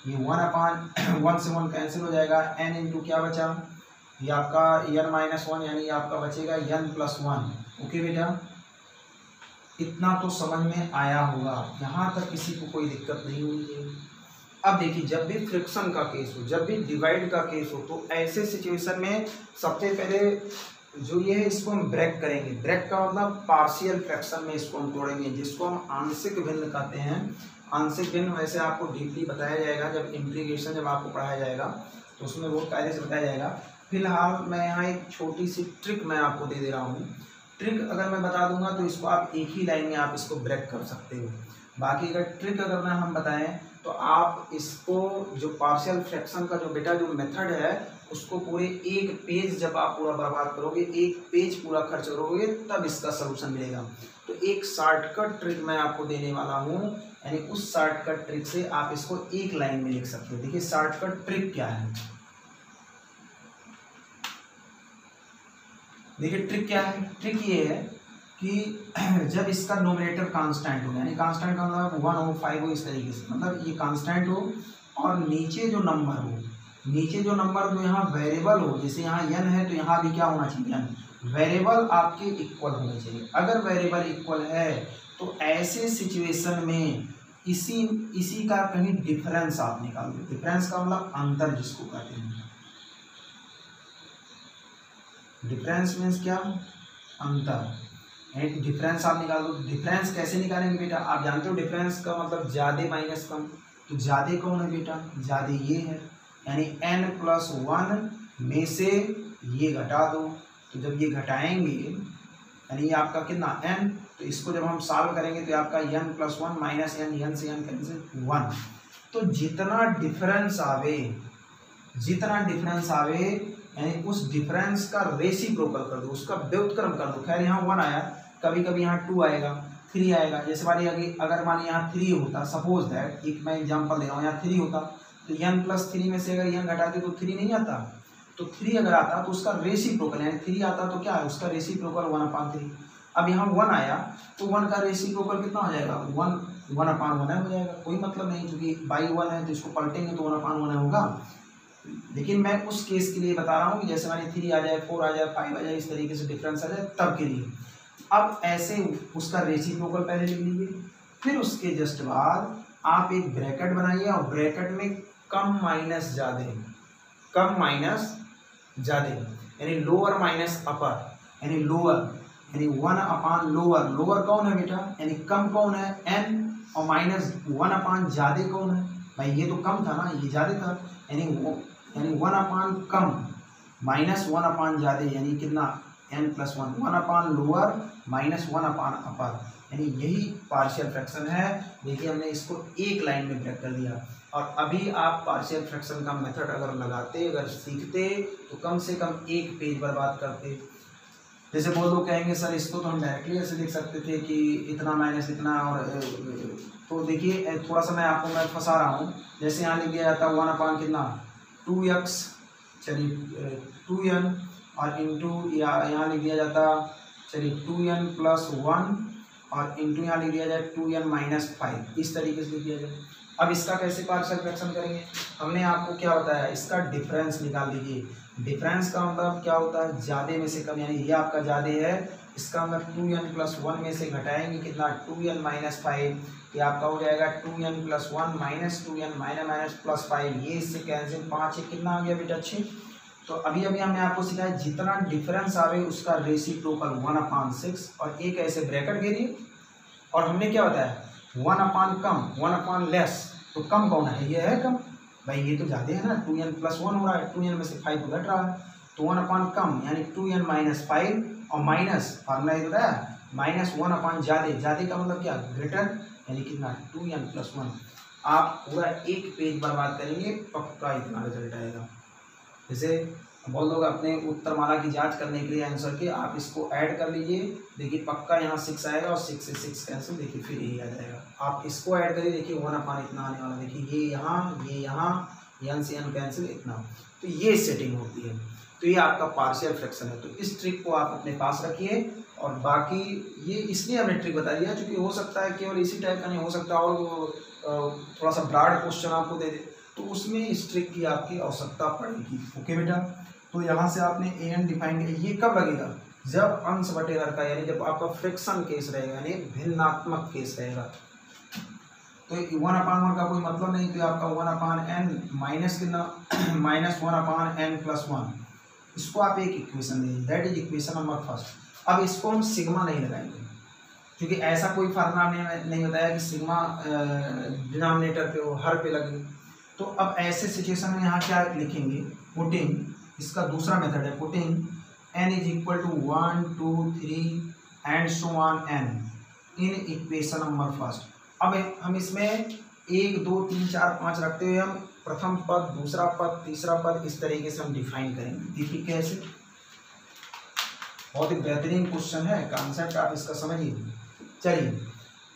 ये 1/1 से 1 कैंसिल हो जाएगा, n इंटू क्या बचा, ये आपका n माइनस 1 यानी आपका बचेगा n प्लस 1। ओके बेटा, इतना तो समझ में आया होगा, यहाँ तक किसी को कोई दिक्कत नहीं हुई है। अब देखिए जब भी फ्रिक्शन का केस हो, जब भी डिवाइड का केस हो, तो ऐसे सिचुएशन में सबसे पहले जो ये है इसको हम ब्रेक करेंगे। ब्रेक का मतलब पार्शियल फ्रैक्शन में इसको हम तोड़ेंगे, जिसको हम आंशिक भिन्न कहते हैं। आंशिक भिन्न वैसे आपको डीपली बताया जाएगा जब इंटीग्रेशन जब आपको पढ़ाया जाएगा तो उसमें बहुत कायदे से बताया जाएगा। फिलहाल मैं यहाँ एक छोटी सी ट्रिक मैं आपको दे रहा हूँ। ट्रिक अगर मैं बता दूंगा तो इसको आप एक ही लाइन में आप इसको ब्रेक कर सकते हो। बाकी अगर ट्रिक अगर मैं हम बताएं तो आप इसको जो पार्शियल फ्रैक्शन का जो बेटा जो मेथड है उसको पूरे एक पेज जब आप पूरा बर्बाद करोगे, एक पेज पूरा खर्च करोगे, तब इसका सलूशन मिलेगा। तो एक शॉर्टकट ट्रिक मैं आपको देने वाला हूँ, यानी उस शॉर्टकट ट्रिक से आप इसको एक लाइन में लिख सकते हो। देखिए शॉर्टकट ट्रिक क्या है, देखिए ट्रिक क्या है। ट्रिक ये है कि जब इसका नोमिनेटर कांस्टेंट हो, यानी कांस्टेंट का मतलब 1 हो 5 हो, इस तरीके से, मतलब ये कांस्टेंट हो और नीचे जो नंबर हो, नीचे जो नंबर जो यहाँ वेरिएबल हो, जैसे यहाँ n है तो यहाँ भी क्या होना चाहिए, n वेरिएबल आपके इक्वल होने चाहिए। अगर वेरिएबल इक्वल है तो ऐसे सिचुएशन में इसी का कहीं डिफरेंस आप निकाल दो। डिफरेंस का मतलब अंतर जिसको कहते हैं, डिफरेंस मीन्स क्या, अंतर। डिफरेंस आप निकाल दो। डिफरेंस कैसे निकालेंगे बेटा, आप जानते हो डिफरेंस का मतलब ज्यादा माइनस कम। तो ज्यादा कौन है बेटा, ज्यादा ये है, यानी n+1 में से ये घटा दो। तो जब ये घटाएंगे यानी ये आपका कितना n, तो इसको जब हम सॉल्व करेंगे तो आपका n+1 माइनस n, n से n कैंसिल 1। तो जितना डिफरेंस आवे यानी उस डिफरेंस का रेसिप्रोकल कर दो, उसका व्युत्क्रम कर दो। खैर यहाँ 1 आया, कभी कभी यहाँ 2 आएगा, 3 आएगा। जैसे मान लीजिए अगर मान लीजिए यहाँ 3 होता, सपोज दैट, एक मैं एग्जांपल दे रहा हूँ, यहाँ 3 होता तो n+3 में से अगर n घटाते तो 3 नहीं आता। तो 3 अगर आता तो उसका रेसिप्रोकल, यानी 3 आता तो क्या है, उसका रेसिप्रोकल 1/3। अब यहाँ 1 आया तो 1 का रेसिप्रोकल कितना हो जाएगा, 1/1 हो जाएगा। कोई मतलब नहीं, क्योंकि बाई 1 है तो इसको पलटेंगे तो 1/1 होगा। लेकिन मैं उस केस के लिए बता रहा हूँ कि जैसे मानिए 3 आ जाए, 4 आ जाए, 5 आ जाए, इस तरीके से डिफरेंस आ जाए, तब के लिए। अब ऐसे उसका रेसिप्रोकल पहले लिख लीजिए, फिर उसके जस्ट बाद आप एक ब्रैकेट बनाइए और ब्रैकेट में कम माइनस ज्यादा, यानी लोअर माइनस अपर, यानी लोअर यानी 1/लोअर। लोअर कौन है बेटा, यानी कम कौन है, n, और माइनस 1/, ज्यादा कौन है भाई, ये तो कम था ना, ये ज्यादा था, यानी 1/, कम माइनस 1/, ज्यादा, यानी कितना n+1, 1/लोअर माइनस 1/अपर, यानी यही पार्शियल फ्रैक्शन है। देखिए हमने इसको एक लाइन में ब्रेक कर दिया। और अभी आप पार्शियल फ्रैक्शन का मेथड अगर लगाते, अगर सीखते, तो कम से कम एक पेज बर्बाद करते। जैसे बहुत लोग कहेंगे सर इसको तो हम डायरेक्टली ऐसे लिख सकते थे कि इतना माइनस इतना, और तो देखिए थोड़ा सा मैं फंसा रहा हूँ। जैसे यहाँ लिख दिया जाता 1/, कितना 2x, चलिए 2n, और इंटू यहाँ लिख दिया जाता, चलिए 2n+1, और इंटू यहाँ लिख दिया जाए 2n-5, इस तरीके से लिख दिया जाए। अब इसका कैसे पार्शियल फ्रैक्शन करेंगे, हमने आपको क्या बताया, इसका डिफरेंस निकाल दीजिए। डिफरेंस का मतलब क्या होता है, ज्यादा में से कम, यानी ये आपका ज्यादा है, इसका मतलब 2n+1 में से घटाएंगे कितना, 2n-5, ये आपका हो जाएगा 2n+1 माइनस 2n -+5, ये इससे कैंसिल, 5 कितना आ गया बेटा 6। तो अभी हमने आपको सिखाया जितना डिफरेंस आवे उसका रेसिप्रोकल 1/6, और एक ऐसे ब्रैकेट घेरिए। और हमने क्या बताया, 1/, कम, 1/, लेस, तो कम कौन है, ये है कम भाई, ये तो ज्यादा है ना, 2n+1 हो रहा है, 2n में से 5 तो घट रहा है, तो 1/, कम, यानी 2n-5, और माइनस फार्मूला ये बताया, -1/, ज्यादा का मतलब क्या, ग्रेटर, यानी कितना 2n+1। आप पूरा एक पेज बर्बाद करेंगे, पक्का इतना रिजल्ट आएगा। जैसे बहुत लोग अपने उत्तरमाला की जांच करने के लिए आंसर के, आप इसको ऐड कर लीजिए, देखिए पक्का यहाँ 6 आएगा, और 6 से 6 कैंसिल, देखिए फिर यही आ जाएगा। आप इसको ऐड करिए, देखिए 1/, इतना आने वाला, देखिए ये यहाँ n से n कैंसिल, इतना। तो ये सेटिंग होती है। तो ये आपका पार्शियल फ्रैक्शन है। तो इस ट्रिक को आप अपने पास रखिए। और बाकी ये इसलिए हमने ट्रिक बता दिया क्योंकि हो सकता है केवल इसी टाइप का नहीं हो सकता, और थोड़ा सा ब्रॉड क्वेश्चन आपको दे दे, तो उसमें इस ट्रिक की आपकी आवश्यकता पड़ेगी। ओके बेटा, तो यहाँ से आपने an डिफाइन किया। ये कब लगेगा, जब अंश बटे हर का, यानी जब आपका फ्रैक्शन केस रहेगा, यानी भिन्नात्मक केस रहेगा। तो 1/1 का कोई मतलब नहीं, तो आपका 1/n माइनस कितना, -1/n+1, इसको आप एक इक्वेशन दीजिए, that is equation number first. अब इसको हम सिग्मा नहीं लगाएंगे, क्योंकि ऐसा कोई फार्मूला नहीं बताया कि सिग्मा डिनोमिनेटर पे हो, हर पे लगे। तो अब ऐसे सिचुएशन में यहाँ क्या लिखेंगे, पुटिंग, इसका दूसरा मेथड है putting n = 1 2 3 and so on n in equation number first. अब हम इसमें 1 2 3 4 5 रखते हुए हम प्रथम पद, दूसरा पद, तीसरा पद इस तरीके से हम डिफाइन करेंगे। देखिए कैसे, बहुत ही बेहतरीन क्वेश्चन है, कॉन्सेप्ट आप इसका समझिए। चलिए,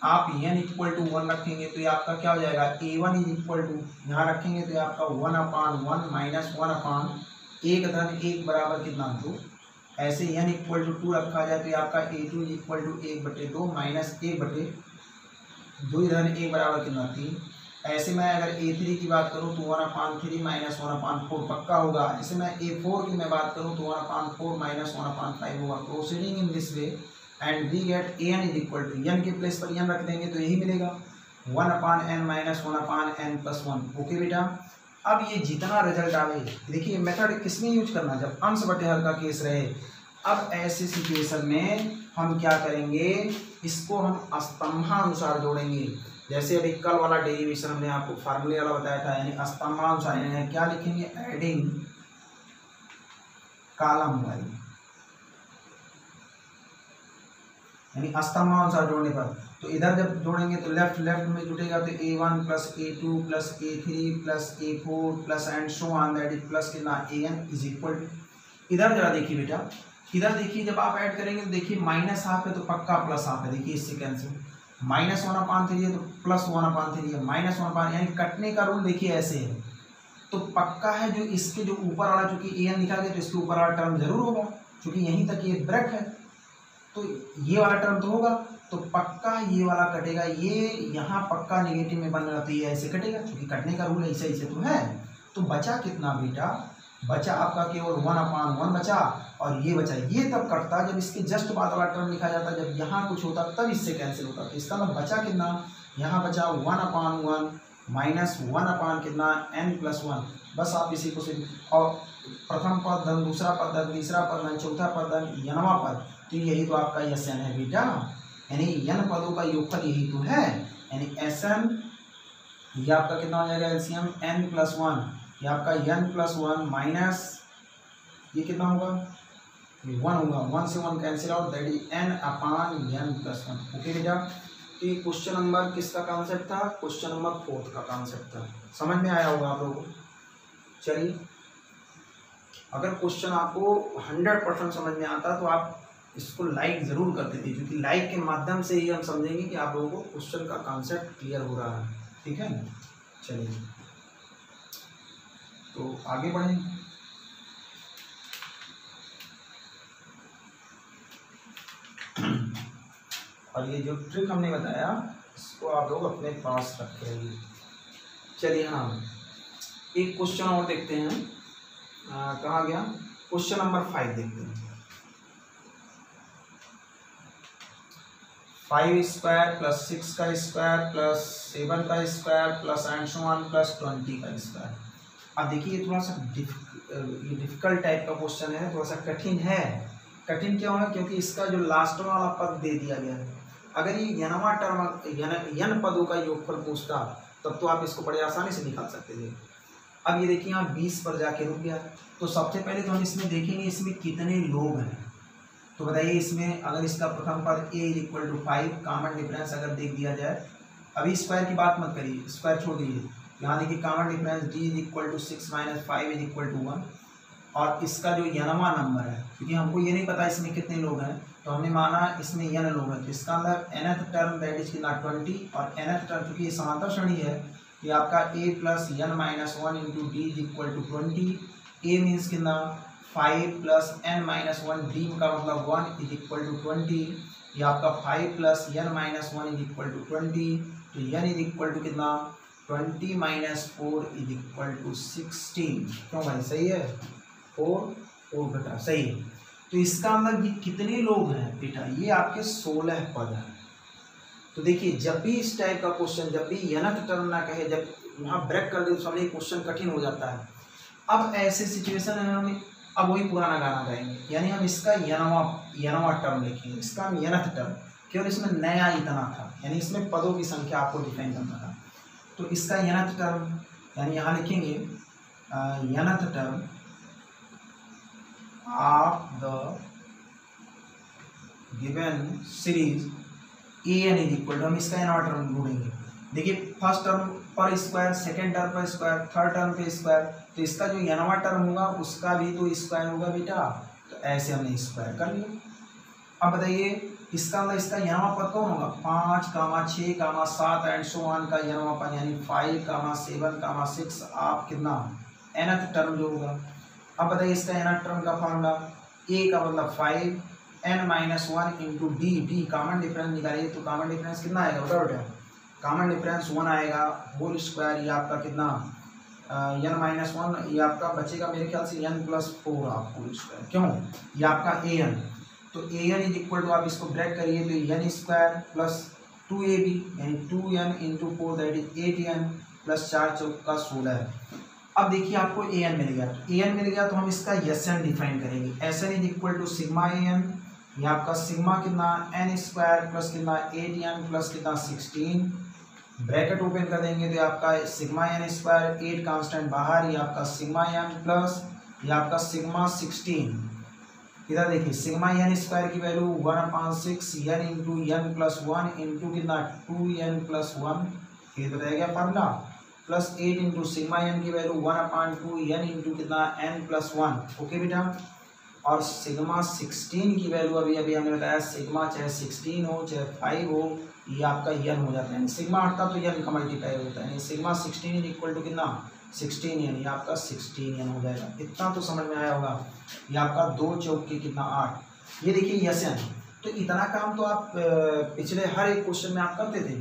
आप n इक्वल टू 1 रखेंगे तो ये आपका क्या हो जाएगा, a1 इज इक्वल टू, यहाँ रखेंगे तो ये आपका 1/1 माइनस 1/1 धन 1 बराबर कितना 2। ऐसे n इक्वल टू 2 रखा जाए तो ये आपका a2 is equal to 1/2 minus 1/2 धन 1 बराबर कितना 3। ऐसे मैं अगर a3 की बात करूँ तो 1/3 माइनस 1/4 पक्का होगा। ऐसे मैं a4 की मैं बात करूँ तो 1/4 माइनस 1/5 होगा। Proceeding in this way and we get an is equal to, n के प्लेस पर n रख देंगे तो यही मिलेगा 1/n माइनस 1/n+1। ओके बेटा, अब ये जितना रिजल्ट आवे, देखिए मेथड किसमें यूज करना, जब अंश बटे हर का केस रहे। अब ऐसे सिचुएशन में हम क्या करेंगे, इसको हम स्तंभानुसार जोड़ेंगे। जैसे अभी कल वाला डेरिवेशन हमने आपको फार्मूले वाला बताया था, यानी स्तंभानुसार, यानी क्या लिखेंगे, एडिंग कॉलम वाइज, यानी स्तंभानुसार जोड़ने पर। तो इधर जब जोड़ेंगे तो लेफ्ट में जुटेगा तो a1 plus a2 plus a3 plus a4 plus and so on, that is plus कितना an इज इक्वल टू। इधर जरा देखिए बेटा, इधर देखिए जब आप ऐड करेंगे तो देखिए माइनस हाफ है तो पक्का प्लस हाफ है। देखिए इससे कैंसिल, माइनस 1/3 है तो प्लस 1/3 है, माइनस 1/, यानी कटने का रूल देखिए ऐसे है। तो पक्का है जो इसके जो ऊपर वाला, चूंकि an लिखा गया तो इसके ऊपर वाला टर्म जरूर होगा, क्योंकि यहीं तक ये ब्रेक है तो ये वाला टर्म तो होगा। तो पक्का ये वाला कटेगा, ये यहाँ पक्का नेगेटिव में बन रहा तो ये ऐसे कटेगा, क्योंकि कटने का रूल ऐसे तो है। तो बचा कितना बेटा, बचा आपका केवल 1/1 बचा, और ये बचा। ये तब कटता जब इसके जस्ट बाद वाला टर्म लिखा जाता, जब यहाँ कुछ होता तब इससे कैंसिल होता। तो इसका मतलब बचा कितना, यहाँ बचा 1/1 माइनस 1/ कितना n+1। बस आप इसी को से, और प्रथम पद धन दूसरा पद धन तीसरा पद धन चौथा पद धन n वां पद, तो यही तो आपका Sn है बेटा, यानी n पदों का योगफल यही तो है, यानी Sn। ये आपका कितना हो जाएगा एलसीएम n+1, ये आपका n+1 माइनस ये कितना होगा, 1 होगा, 1 से 1 cancel out, that is n/n+1। Okay बेटा, तो ये क्वेश्चन नंबर किसका कॉन्सेप्ट था, क्वेश्चन नंबर 4 का कॉन्सेप्ट था। समझ में आया होगा आप लोगों को। चलिए, अगर क्वेश्चन आपको 100% समझ में आता तो आप इसको लाइक ज़रूर करते थे, क्योंकि लाइक के माध्यम से ही हम समझेंगे कि आप लोगों को क्वेश्चन का कॉन्सेप्ट क्लियर हो रहा है। ठीक है, चलिए तो आगे बढ़ें। और ये जो ट्रिक हमने बताया इसको आप लोग अपने पास रखेंगे। चलिए, हाँ एक क्वेश्चन और देखते हैं, कहाँ गया, क्वेश्चन नंबर 5 देखते हैं। 5 स्क्वायर प्लस 6 का स्क्वायर प्लस 7 का square plus and so on plus 20 का स्क्वायर। अब देखिए ये थोड़ा सा डिफिकल्ट टाइप का क्वेश्चन है, थोड़ा सा कठिन है। कठिन क्यों है, क्योंकि इसका जो लास्ट वाला पद दे दिया गया है। अगर ये n टर्म n पदों का योगफल पूछता तब तो आप इसको बड़े आसानी से निकाल सकते थे। अब ये देखिए यहाँ 20 पर जाके रुक गया। तो सबसे पहले तो हम इसमें देखेंगे इसमें कितने लोग हैं। तो बताइए इसमें अगर इसका प्रथम पद a = 5, कॉमन डिफरेंस अगर देख दिया जाए, अभी स्क्वायर की बात मत करिए, स्क्वायर छोड़ दीजिए। यहाँ देखिए कॉमन डिफरेंस d = 6 - 5 = 1, और इसका जो n वां नंबर है, क्योंकि हमको ये नहीं पता इसमें कितने लोग हैं, तो हमने माना इसमें n लोग हैं, तो इसका मतलब nth टर्म दैट इज कितना 20, और nth टर्म क्योंकि ये समांतर श्रेणी है, ये आपका a + n - 1 × d = 20। a means कितना 5 + n - 1, d का मतलब 1 = 20। ये आपका 5 + n - 1 = 20, तो n = कितना 20 - 4 = 16। क्यों भाई, सही है, 4 बेटा सही है। तो इसका मतलब ये कितने लोग हैं बेटा, ये आपके 16 पद हैं। तो देखिए जब भी इस टाइप का क्वेश्चन, जब भी nth टर्म ना कहे, जब वहाँ ब्रेक कर दे तो समझिए क्वेश्चन कठिन हो जाता है। अब ऐसे सिचुएशन में हम अब वही पुराना गाना गाएंगे, यानी हम इसका n वां टर्म लिखेंगे, इसका हम nth टर्म, केवल इसमें नया इतना था, यानी इसमें पदों की संख्या आपको डिफाइन करना था। तो इसका nth टर्म, यानी यहाँ लिखेंगे nth term of the given series an = हम इसका n वां टर्म ढूंढेंगे। देखिए फर्स्ट टर्म पर स्क्वायर, सेकेंड टर्म पर स्क्वायर, थर्ड टर्म पे स्क्वायर, तो इसका जो nवां टर्म होगा उसका भी तो स्क्वायर होगा बेटा। तो ऐसे हमने स्क्वायर कर लिया। अब बताइए इसका मतलब इसका nवां पद कौन होगा? 5, 6, 7 एंड सो ऑन का nवां पद, यानी 5, 7, 6 आप कितना nth टर्म जो होगा। अब बताइए इसका nth टर्म का फॉर्मूला, a का मतलब 5 n-1 into d common difference निकालिए, तो कॉमन डिफरेंस कितना आएगा बताओ बेटा? कॉमन डिफरेंस 1 आएगा, होल स्क्वायर ये आपका कितना n-1, ये आपका बचेगा मेरे ख्याल से n+4 आप होल स्क्वायर, क्यों ये आपका an, तो an इज इक्वल टू आप इसको ब्रेक करिए तो n स्क्वायर प्लस 2ab यानी 2n into 4 that is 8n plus 4 चौका 16। अब देखिए आपको an मिल गया, an मिल गया तो हम इसका Sn डिफाइन करेंगे। Sn is equal to sigma an, ये आपका सिग्मा कितना n स्क्वायर प्लस कितना 8n प्लस कितना 16, ब्रैकेट ओपन कर देंगे तो आपका सिग्मा n स्क्वायर, 8 कांस्टेंट बाहर, ये आपका सिग्मा n प्लस ये आपका सिग्मा 16। इधर देखिए सिग्मा n स्क्वायर की value 1/6 n into n plus 1 into कितना 2n प्लस 1, ये बताया गया formula, plus 8 into sigma n की वैल्यू 1/2 n इंटू कितना n प्लस 1। ओके बेटा, और सिग्मा 16 की वैल्यू अभी अभी हमने बताया, सिग्मा चाहे 16 हो चाहे 5 हो ये आपका n हो जाता है, सिग्मा हटता तो n का मल्टीप्लाई होता है, सिग्मा 16 इज इक्वल टू कितना 16n, ये आपका 16n हो जाएगा। इतना तो समझ में आया होगा। ये आपका 2 चौके कितना 8, ये देखिए Sn। तो इतना काम तो आप पिछले हर एक क्वेश्चन में आप करते थे,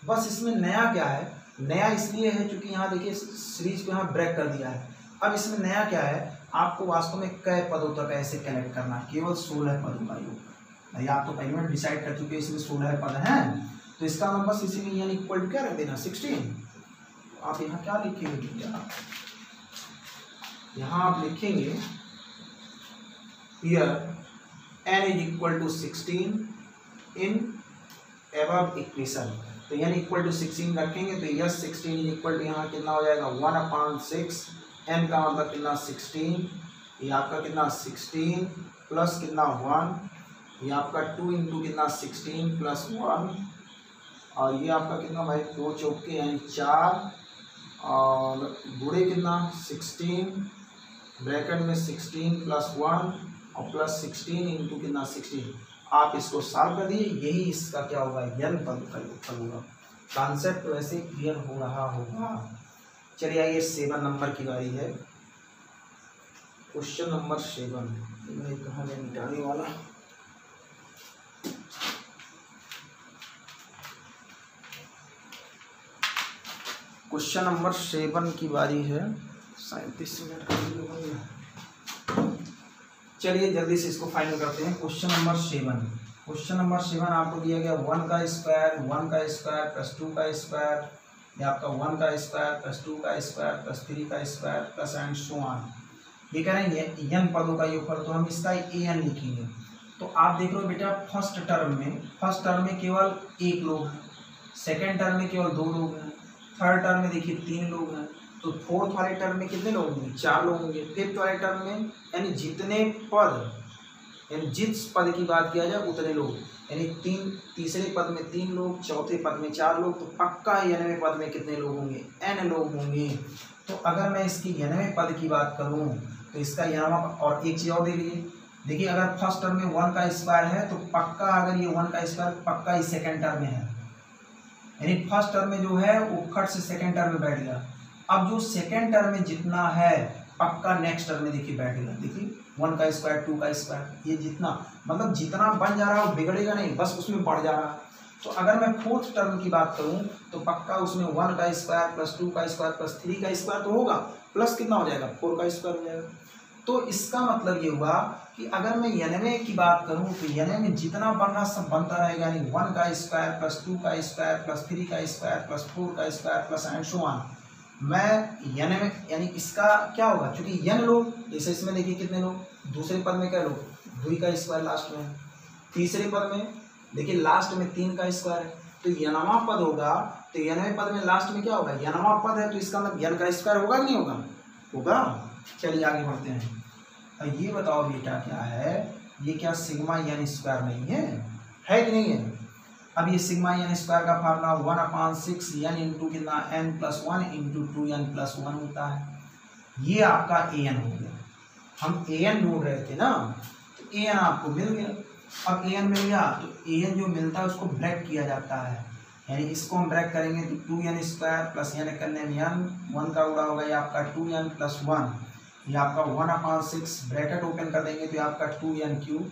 बस इसमें नया क्या है, नया इसलिए है क्योंकि यहाँ देखिए सीरीज को यहाँ ब्रेक कर दिया है। अब इसमें नया क्या है, आपको वास्तव में कई पदों तक ऐसे कनेक्ट करना, केवल 16 पदों का योग। आप तो पहले में डिसाइड कर चुके इसमें 16 पद हैं, तो इसका मतलब बस इसी में यानी इक्वल टू क्या रख देना 16। आप यहाँ क्या लिखेंगे, यहाँ आप लिखेंगे here n is equal to 16 in above equation, तो यानी इक्वल टू 16 रखेंगे तो यस 16 इज इक्वल टू यहाँ कितना हो जाएगा 1/6, n का मतलब कितना 16, ये आपका कितना 16 प्लस कितना 1, ये आपका 2 इंटू कितना 16 प्लस 1, और ये आपका कितना भाई 2 चौके यानी 4, और बुरे कितना 16 ब्रैकेट में 16 प्लस 1 और प्लस 16 इंटू कितना 16। आप इसको सॉल्व कर दिए, यही इसका क्या होगा n पद का योगफल होगा। कॉन्सेप्ट वैसे क्लियर हो रहा होगा। चलिए आइए 7 नंबर की बारी है, क्वेश्चन नंबर 7। मैं कहाँ मैं मिटाने वाला, क्वेश्चन नंबर 7 की बारी है। 37 मिनट का वीडियो हो गया। चलिए जल्दी से इसको फाइनल करते हैं। क्वेश्चन नंबर 7, क्वेश्चन नंबर 7 आपको दिया गया 1 का स्क्वायर प्लस 2 का स्क्वायर, ये आपका 1 का स्क्वायर प्लस 2 का स्क्वायर प्लस 3 का square plus and so on. ये कह रहे हैं n पदों का योगफल, तो हम इसका an लिखेंगे। तो आप देख लो बेटा फर्स्ट टर्म में केवल 1 लोग हैं, सेकेंड टर्म में केवल 2 लोग हैं, थर्ड टर्म में देखिए 3 लोग हैं, तो फोर्थ वाले टर्म में कितने लोग होंगे 4 लोग होंगे, फिफ्थ वाले टर्म में यानी जितने पद यानी जिस पद की बात किया जाए उतने लोग, यानी तीसरे पद में 3 लोग, चौथे पद में 4 लोग, तो पक्का 90वें पद में कितने लोग होंगे n लोग होंगे। तो अगर मैं इसकी 90वें पद की बात करूं तो इसका 90वां, और एक चीज़ और देखिए अगर फर्स्ट टर्म में 1 का स्क्वायर है तो पक्का अगर ये 1 का स्क्वायर पक्का ही सेकेंड टर्म में है, यानी फर्स्ट टर्म में जो है वो खट से सेकेंड टर्म में बैठ गया। अब जो सेकेंड टर्म में जितना है पक्का नेक्स्ट टर्म में देखिए बैठेगा, देखिए 1 का स्क्वायर 2 का स्क्वायर, ये जितना मतलब जितना बन जा रहा है वो बिगड़ेगा नहीं, बस उसमें बढ़ जा रहा है। तो अगर मैं फोर्थ टर्म की बात करूं तो पक्का उसमें 1 का स्क्वायर प्लस 2 का स्क्वायर प्लस 3 का स्क्वायर तो होगा, प्लस कितना हो जाएगा 4 का स्क्वायर हो जाएगा। तो इसका मतलब ये हुआ कि अगर मैं 90 की बात करूं तो 90 में जितना बनना सब बनता रहेगा, यानी 1 का स्क्वायर प्लस 2 का स्क्वायर प्लस 3 का स्क्वायर प्लस 4 का square plus and so on. मैं 90 यानी इसका क्या होगा, क्योंकि n लोग, जैसे इसमें देखिए कितने लोग, दूसरे पद में क्या लोग 2 का स्क्वायर लास्ट में, तीसरे पद में देखिए लास्ट में 3 का स्क्वायर है, तो 90वां पद होगा, तो 90वें पद में लास्ट में क्या होगा 90वां पद है, तो इसका मतलब n का स्क्वायर होगा कि नहीं होगा, होगा। चलिए आगे बढ़ते हैं। अब ये बताओ बेटा क्या है, ये क्या सिग्मा n स्क्वायर नहीं है कि नहीं है। अब ये सिग्मा एन स्क्वायर का फार्मूला 1/6 एन इंटू कितना n+1 इंटू 2n+1 होता है। ये आपका ए एन हो गया। हम ए एन ढूंढ रहे थे ना, तो ए एन आपको मिल गया। अब ए एन मिल गया तो ए एन जो मिलता है उसको ब्रेक किया जाता है, यानी इसको हम ब्रेक करेंगे तो 2n² प्लस एन करने में n 1 का गुणा होगा, ये आपका 2n+1, ये आपका 1/6 ब्रैकेट ओपन कर देंगे तो ये आपका 2n3,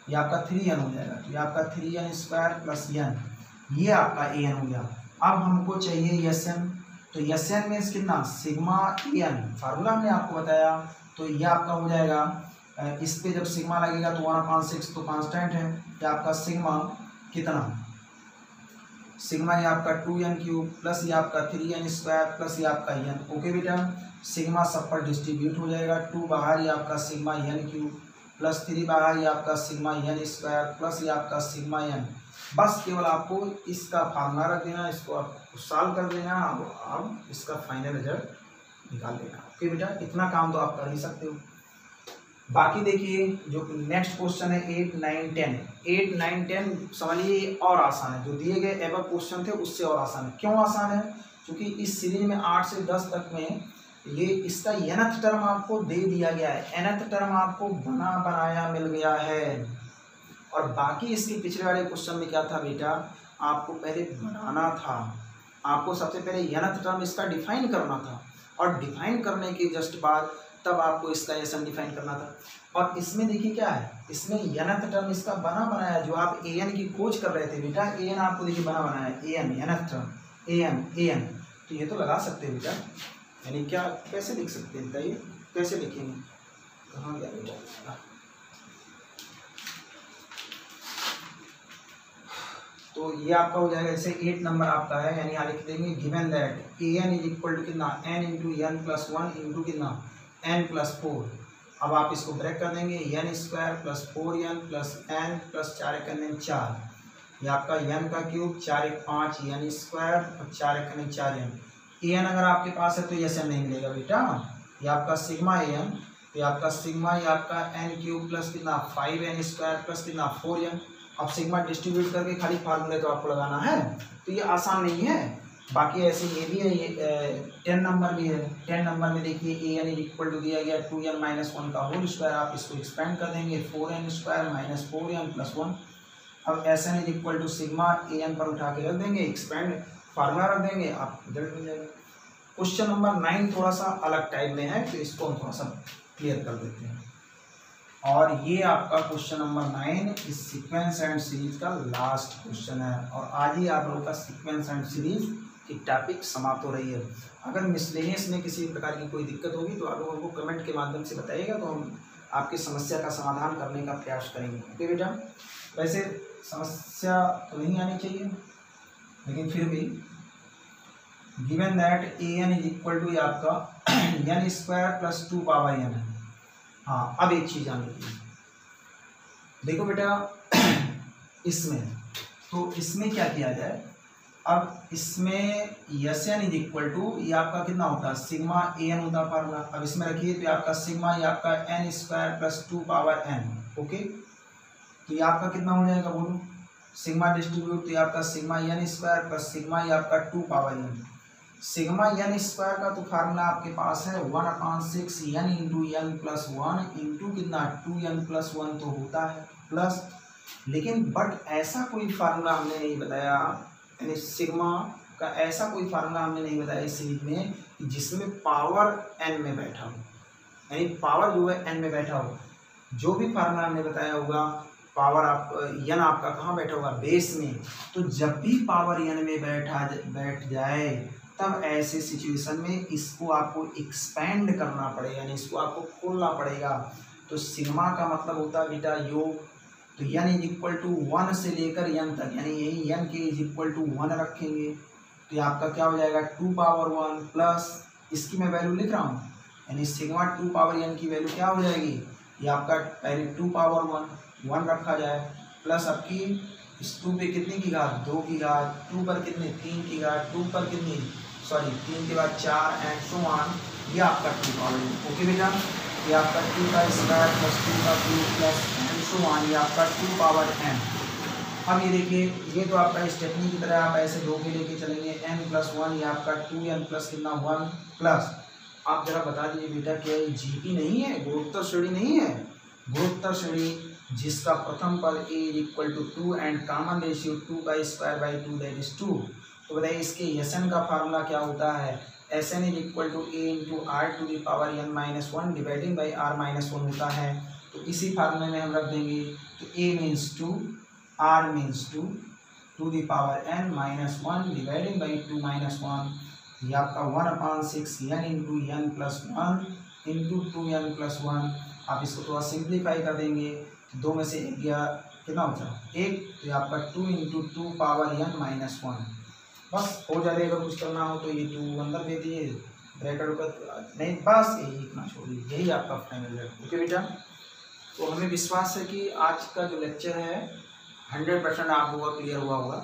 ये आपका 3n हो जाएगा, तो ये आपका 3n² प्लस n, ये आपका ए एन हो गया। अब हमको चाहिए एस एन, तो एस एन मीन्स कितना सिग्मा ए एन, फार्मूला हमने आपको बताया, तो ये आपका हो जाएगा इस पे जब सिग्मा लगेगा तो 1/6 तो कांस्टेंट है, ये आपका सिग्मा कितना, सिग्मा ये आपका 2n³ प्लस ये आपका 3n² प्लस ये आपका n। ओके बेटा, सिग्मा सब पर डिस्ट्रीब्यूट हो जाएगा, 2 बाहर ये आपका सिग्मा n³ प्लस 3 बाहर ये आपका सिग्मा n² प्लस ये आपका सिग्मा n। बस केवल आपको इसका फार्मूला रख देना, इसको आप सॉल्व कर देना, अब इसका फाइनल रिजल्ट निकाल देना। ओके बेटा, इतना काम तो आप कर ही सकते हो। बाकी देखिए जो नेक्स्ट क्वेश्चन है 8, 9, 10, 8, 9, 10 समझिए और आसान है, जो दिए गए एबव क्वेश्चन थे उससे और आसान है। क्यों आसान है? क्योंकि इस सीरीज में 8 से 10 तक में ये इसका nth टर्म आपको दे दिया गया है, nth टर्म आपको बनाया मिल गया है। और बाकी इसके पिछले वाले क्वेश्चन में क्या था बेटा, आपको पहले बनाना था, आपको सबसे पहले nth टर्म इसका डिफाइन करना था, और डिफाइन करने के जस्ट बाद तब आपको इसका एस एन डिफाइन करना था। और इसमें देखिए क्या है, इसमें nth टर्म इसका बना बनाया, जो आप ए एन की खोज कर रहे थे बेटा, ए एन आपको देखिए बना बनाया है, A N nth term A N, तो ये तो लगा सकते हैं बेटा, यानी क्या कैसे लिख सकते हैं बताइए, कैसे लिखेंगे, कहाँ गया बेटा, तो ये आपका हो जाएगा, जैसे 8 नंबर आपका है, यानी यहाँ लिख देंगे given that a n is equal to कितना n इंटू n+1 इंटू कितना n+4। अब आप इसको ब्रेक कर देंगे, n² plus 4n plus n plus 4 1 4, ये आपका n का क्यूब 4 1 5 n² और 4 1 4n। ए एन अगर आपके पास है तो ये एन नहीं मिलेगा बेटा, ये आपका सिग्मा ए एन, तो ये आपका सिग्मा ये आपका n³ प्लस कितना 5n² प्लस कितना 4n। अब सिग्मा डिस्ट्रीब्यूट करके खाली फार्मूले तो आपको लगाना है, तो ये आसान नहीं है। बाकी ऐसे ये भी है, ये 10 नंबर भी है, 10 नंबर में देखिए ए एन इज इक्वल टू दिया गया 2n-1 का होल स्क्वायर, आप इसको एक्सपेंड कर देंगे 4n² माइनस 4n प्लस 1। अब s n is equal to sigma a n पर उठा के रख देंगे, एक्सपेंड फार्मूला रख देंगे, आप रिजल्ट मिल जाएगा। क्वेश्चन नंबर 9 थोड़ा सा अलग टाइप में है, तो इसको हम थोड़ा सा क्लियर कर देते हैं। और ये आपका क्वेश्चन नंबर 9 इस सीक्वेंस एंड सीरीज का लास्ट क्वेश्चन है, और आज ही आप लोगों का सीक्वेंस एंड सीरीज की टॉपिक समाप्त हो रही है। अगर मिसलेनियस में किसी प्रकार की कोई दिक्कत होगी तो आप लोगों को कमेंट के माध्यम से बताइएगा, तो हम आपकी समस्या का समाधान करने का प्रयास करेंगे। ओके बेटा, वैसे समस्या तो नहीं आनी चाहिए, लेकिन फिर भी given that a n is equal to आपका n² प्लस 2 पावर n है। हाँ, अब एक चीज़ जान लीजिए, देखो बेटा इसमें तो इसमें क्या किया जाए, अब इसमें s n is equal to ये आपका कितना होता है सिग्मा ए एन होता है फार्मूला। अब इसमें रखिए तो आपका सिग्मा ये आपका n² plus 2 power n। Okay, तो ये आपका कितना हो जाएगा बोलो, सिग्मा डिस्ट्रीब्यूट तो ये आपका सिग्मा n² प्लस सिग्मा ये आपका 2 पावर n। सिग्मा n² का तो फार्मूला आपके पास है 1/6 n इंटू n+1 इंटू कितना 2n+1 तो होता है प्लस, लेकिन बट ऐसा कोई फार्मूला हमने नहीं बताया, यानी सिग्मा का ऐसा कोई फार्मूला हमने नहीं बताया इस सीरीज में जिसमें पावर n में बैठा हो, यानी पावर जो है n में बैठा हो। जो भी फार्मूला हमने बताया होगा पावर आप n आपका कहाँ बैठा होगा बेस में, तो जब भी पावर n में बैठ जाए तब ऐसे सिचुएशन में इसको आपको एक्सपेंड करना पड़ेगा, यानी इसको आपको खोलना पड़ेगा। तो सिग्मा का मतलब होता है बेटा योग, तो n इज इक्वल टू 1 से लेकर n तक, यानी यही n के इज इक्वल टू 1 रखेंगे, तो ये आपका क्या हो जाएगा 2 पावर 1 प्लस इसकी मैं वैल्यू लिख रहा हूँ, यानी सिग्मा 2 पावर n की वैल्यू क्या हो जाएगी, ये आपका पहले 2 पावर 1 रखा जाए प्लस आपकी इस 2 पे कितनी की घात 2 की घात, 2 पर कितनी 3 की घात, 2 पर कितनी 3 के बाद 4 एंड सो ऑन, ये आपका 2 पावर। ओके बेटा, ये आपका 2 का स्क्वायर प्लस 2 का cube plus and so on, ये आपका 2 पावर n। अब ये देखिए, ये तो आपका स्टेपनी की तरह आप ऐसे दो के लेके चलेंगे, n+1 ये आपका 2n प्लस कितना 1 प्लस, आप जरा बता दीजिए बेटा क्या ये जीपी नहीं है, गुणोत्तर श्रेणी नहीं है? गुणोत्तर श्रेणी जिसका प्रथम पद a equal to 2 and common ratio 2/2 that is 2। तो बताइए इसके Sn का फार्मूला क्या होता है? Sn is equal to a into r to the power n-1 dividing by r-1 होता है। तो इसी फार्मूले में हम रख देंगे, तो a means 2, r means 2 to the power n-1 dividing by 2-1, ये आपका 1/6 n into n plus 1 into 2n+1। आप इसको थोड़ा सिंप्लीफाई कर देंगे, तो 2 में से 1 गया, कितना होता है 1, तो ये आपका 2 इंटू 2 पावर n-1। बस हो जाएगा, अगर कुछ करना हो तो ये 2 अंदर दे दिए, ब्रैकेट ऊपर नहीं, बस यही इतना छोड़िए, यही आपका फाइनल है। ओके बेटा, तो हमें विश्वास है कि आज का जो लेक्चर है 100% आप लोगों का क्लियर हुआ होगा।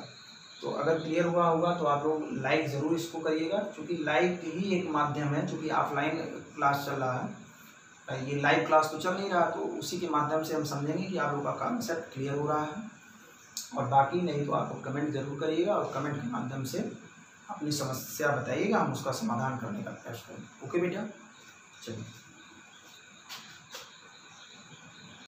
तो अगर क्लियर हुआ होगा तो आप लोग लाइक ज़रूर इसको करिएगा, क्योंकि लाइक ही एक माध्यम है, क्योंकि ऑफलाइन क्लास चल रहा है, ये लाइव क्लास तो चल नहीं रहा, तो उसी के माध्यम से हम समझेंगे कि आप लोगों का कॉन्सेप्ट क्लियर हो रहा है। और बाकी नहीं तो आप कमेंट जरूर करिएगा, और कमेंट के माध्यम से अपनी समस्या बताइएगा, हम उसका समाधान करने का प्रयास करेंगे। ओके बेटा, चलिए।